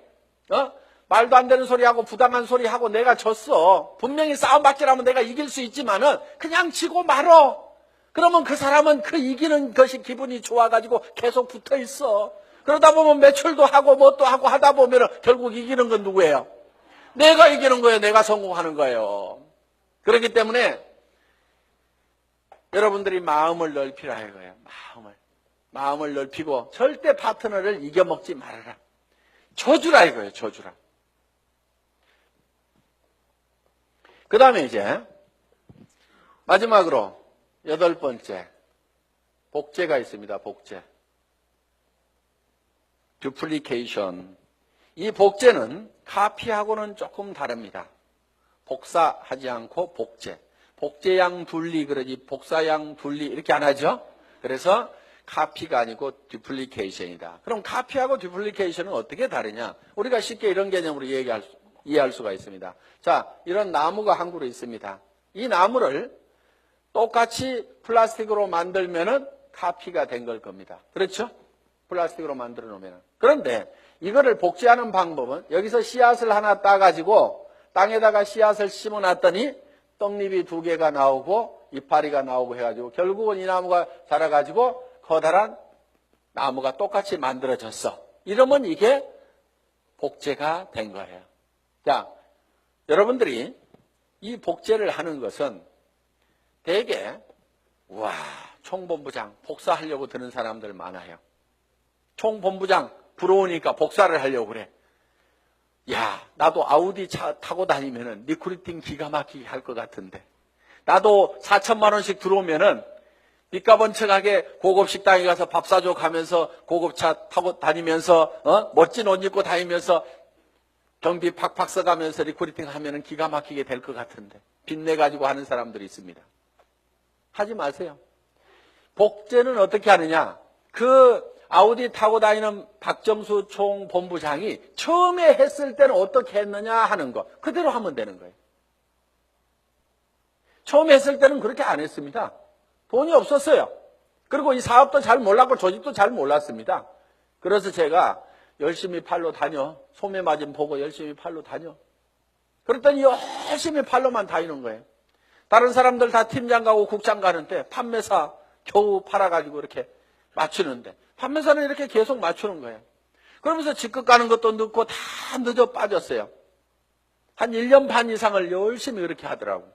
말도 안 되는 소리하고 부당한 소리하고 내가 졌어. 분명히 싸움박질하면 내가 이길 수 있지만은 그냥 지고 말어. 그러면 그 사람은 그 이기는 것이 기분이 좋아가지고 계속 붙어 있어. 그러다 보면 매출도 하고 뭣도 하고 하다 보면은 결국 이기는 건 누구예요? 내가 이기는 거예요. 내가 성공하는 거예요. 그렇기 때문에 여러분들이 마음을 넓히라 이거예요. 마음을 넓히고 절대 파트너를 이겨먹지 말아라. 져주라 이거예요. 져주라. 그 다음에 이제 마지막으로 8번째 복제가 있습니다. 복제. 듀플리케이션. 이 복제는 카피하고는 조금 다릅니다. 복사하지 않고 복제. 복제양 둘리 그러지 복사양 둘리 이렇게 안 하죠. 그래서 카피가 아니고 듀플리케이션이다. 그럼 카피하고 듀플리케이션은 어떻게 다르냐? 우리가 쉽게 이런 개념으로 이해할 수가 있습니다. 자, 이런 나무가 한 그루 있습니다. 이 나무를 똑같이 플라스틱으로 만들면은 카피가 된 걸 겁니다. 그렇죠? 플라스틱으로 만들어 놓으면. 그런데 이거를 복제하는 방법은 여기서 씨앗을 하나 따가지고 땅에다가 씨앗을 심어 놨더니 떡잎이 2개가 나오고 이파리가 나오고 해가지고 결국은 이 나무가 자라가지고 커다란 나무가 똑같이 만들어졌어. 이러면 이게 복제가 된 거예요. 자, 여러분들이 이 복제를 하는 것은 대개 와, 총본부장 복사하려고 드는 사람들 많아요. 총본부장 부러우니까 복사를 하려고 그래. 야, 나도 아우디 차 타고 다니면은 리크루팅 기가 막히게 할 것 같은데. 나도 4천만 원씩 들어오면은 빚가번쩍하게 고급 식당에 가서 밥 사줘 가면서 고급차 타고 다니면서 멋진 옷 입고 다니면서 경비 팍팍 써가면서 리크루팅 하면은 기가 막히게 될 것 같은데 빚내 가지고 하는 사람들이 있습니다. 하지 마세요. 복제는 어떻게 하느냐? 그 아우디 타고 다니는 박정수 총본부장이 처음에 했을 때는 어떻게 했느냐 하는 거 그대로 하면 되는 거예요. 처음에 했을 때는 그렇게 안 했습니다. 돈이 없었어요. 그리고 이 사업도 잘 몰랐고 조직도 잘 몰랐습니다. 그래서 제가 열심히 팔로 다녀. 소매 마진 보고 열심히 팔로 다녀. 그랬더니 열심히 팔로만 다니는 거예요. 다른 사람들 다 팀장 가고 국장 가는데 판매사 겨우 팔아가지고 이렇게 맞추는데 판매사는 이렇게 계속 맞추는 거예요. 그러면서 직급 가는 것도 늦고 다 늦어 빠졌어요. 한 1년 반 이상을 열심히 그렇게 하더라고요.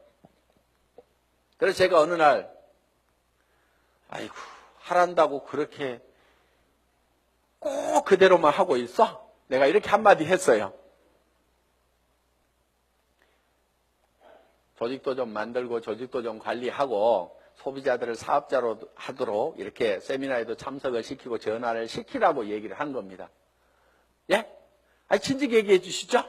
그래서 제가 어느 날 아이고 하란다고 그렇게 꼭 그대로만 하고 있어? 내가 이렇게 한마디 했어요. 조직도 좀 만들고 조직도 좀 관리하고 소비자들을 사업자로 하도록 이렇게 세미나에도 참석을 시키고 전화를 시키라고 얘기를 한 겁니다. 예? 아니 진즉 얘기해 주시죠.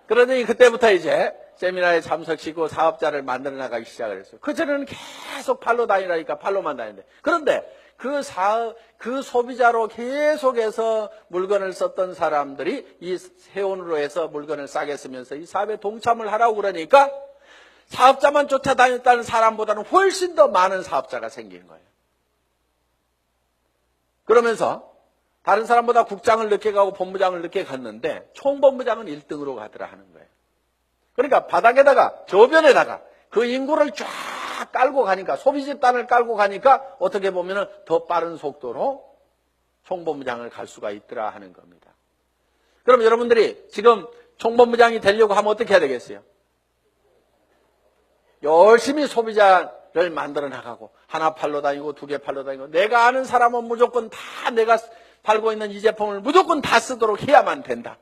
그러더니 그때부터 이제 세미나에 참석시키고 사업자를 만들어 나가기 시작을 했어요. 그전에는 계속 팔로 다니라니까 팔로만 다니는데. 그런데 그 소비자로 계속해서 물건을 썼던 사람들이 이 세원으로 해서 물건을 싸게 쓰면서 이 사업에 동참을 하라고 그러니까 사업자만 쫓아다녔다는 사람보다는 훨씬 더 많은 사업자가 생긴 거예요. 그러면서 다른 사람보다 국장을 늦게 가고 본부장을 늦게 갔는데 총본부장은 1등으로 가더라 하는 거예요. 그러니까 바닥에다가 저변에다가 그 인구를 쫙 깔고 가니까 소비 집단을 깔고 가니까 어떻게 보면 더 빠른 속도로 총본부장을 갈 수가 있더라 하는 겁니다. 그럼 여러분들이 지금 총본부장이 되려고 하면 어떻게 해야 되겠어요? 열심히 소비자를 만들어 나가고 하나 팔러 다니고 두 개 팔러 다니고 내가 아는 사람은 무조건 다 내가 팔고 있는 이 제품을 무조건 다 쓰도록 해야만 된다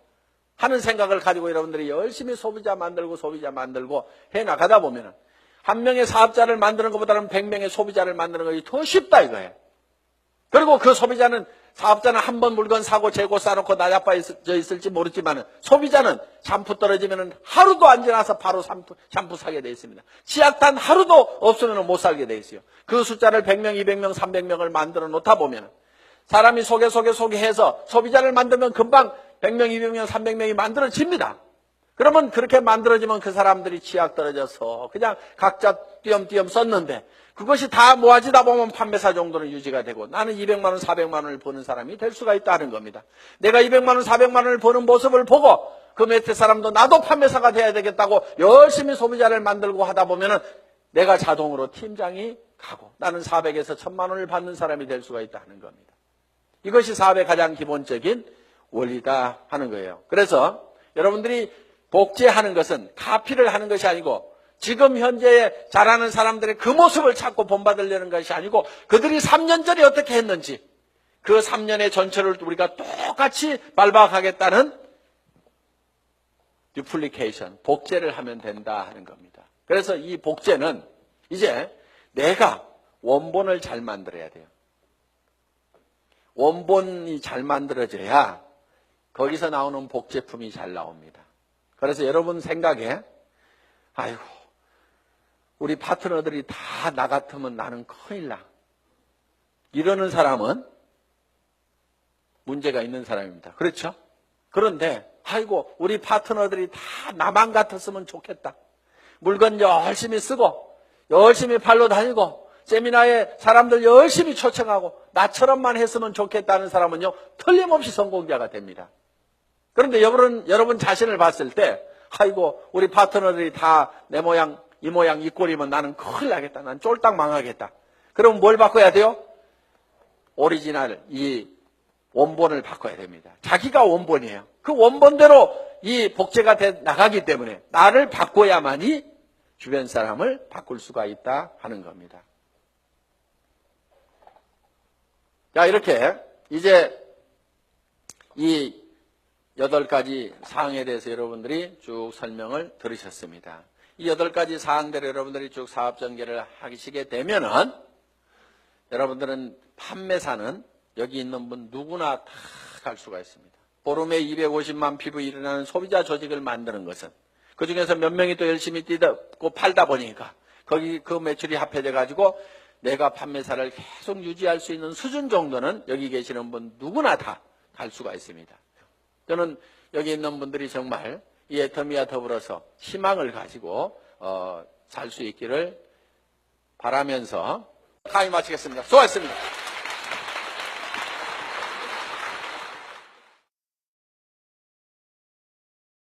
하는 생각을 가지고 여러분들이 열심히 소비자 만들고 해 나가다 보면은 한 명의 사업자를 만드는 것보다는 100명의 소비자를 만드는 것이 더 쉽다 이거예요. 그리고 그 사업자는 한 번 물건 사고 재고 싸놓고 나자빠져 있을지 모르지만 소비자는 샴푸 떨어지면 하루도 안 지나서 바로 샴푸 사게 돼 있습니다. 치약단 하루도 없으면 못 살게 돼 있어요. 그 숫자를 100명, 200명, 300명을 만들어 놓다 보면 사람이 소개해서 소비자를 만들면 금방 100명, 200명, 300명이 만들어집니다. 그러면 그렇게 만들어지면 그 사람들이 치약 떨어져서 그냥 각자 띄엄띄엄 썼는데 그것이 다 모아지다 보면 판매사 정도는 유지가 되고 나는 200만 원, 400만 원을 버는 사람이 될 수가 있다는 겁니다. 내가 200만 원, 400만 원을 버는 모습을 보고 그 밑에 사람도 나도 판매사가 돼야 되겠다고 열심히 소비자를 만들고 하다 보면은 내가 자동으로 팀장이 가고 나는 400에서 1000만 원을 받는 사람이 될 수가 있다는 겁니다. 이것이 사업의 가장 기본적인 원리다 하는 거예요. 그래서 여러분들이 복제하는 것은 카피를 하는 것이 아니고 지금 현재 잘하는 사람들의 그 모습을 찾고 본받으려는 것이 아니고 그들이 3년 전에 어떻게 했는지 그 3년의 전철을 우리가 똑같이 밟아가겠다는 듀플리케이션, 복제를 하면 된다 하는 겁니다. 그래서 이 복제는 이제 내가 원본을 잘 만들어야 돼요. 원본이 잘 만들어져야 거기서 나오는 복제품이 잘 나옵니다. 그래서 여러분 생각에 아이고 우리 파트너들이 다 나 같으면 나는 큰일 나. 이러는 사람은 문제가 있는 사람입니다. 그렇죠? 그런데 아이고 우리 파트너들이 다 나만 같았으면 좋겠다. 물건 열심히 쓰고 열심히 팔러 다니고 세미나에 사람들 열심히 초청하고 나처럼만 했으면 좋겠다는 사람은요 틀림없이 성공자가 됩니다. 그런데 여러분 자신을 봤을 때 아이고 우리 파트너들이 다 내 모양 이 모양 이 꼴이면 나는 큰일 나겠다. 난 쫄딱 망하겠다. 그럼 뭘 바꿔야 돼요? 오리지널 이 원본을 바꿔야 됩니다. 자기가 원본이에요. 그 원본대로 이 복제가 돼 나가기 때문에 나를 바꿔야만이 주변 사람을 바꿀 수가 있다 하는 겁니다. 자, 이렇게 이제 이 8가지 사항에 대해서 여러분들이 쭉 설명을 들으셨습니다. 이 8가지 사항대로 여러분들이 쭉 사업 전개를 하시게 되면은 여러분들은 판매사는 여기 있는 분 누구나 다 갈 수가 있습니다. 보름에 250만 피부 일어나는 소비자 조직을 만드는 것은 그중에서 몇 명이 또 열심히 뛰고 팔다 보니까 거기 그 매출이 합해져 가지고 내가 판매사를 계속 유지할 수 있는 수준 정도는 여기 계시는 분 누구나 다 갈 수가 있습니다. 저는 여기 있는 분들이 정말 이 애터미와 더불어서 희망을 가지고 살 수 있기를 바라면서 강의 마치겠습니다. 수고하셨습니다.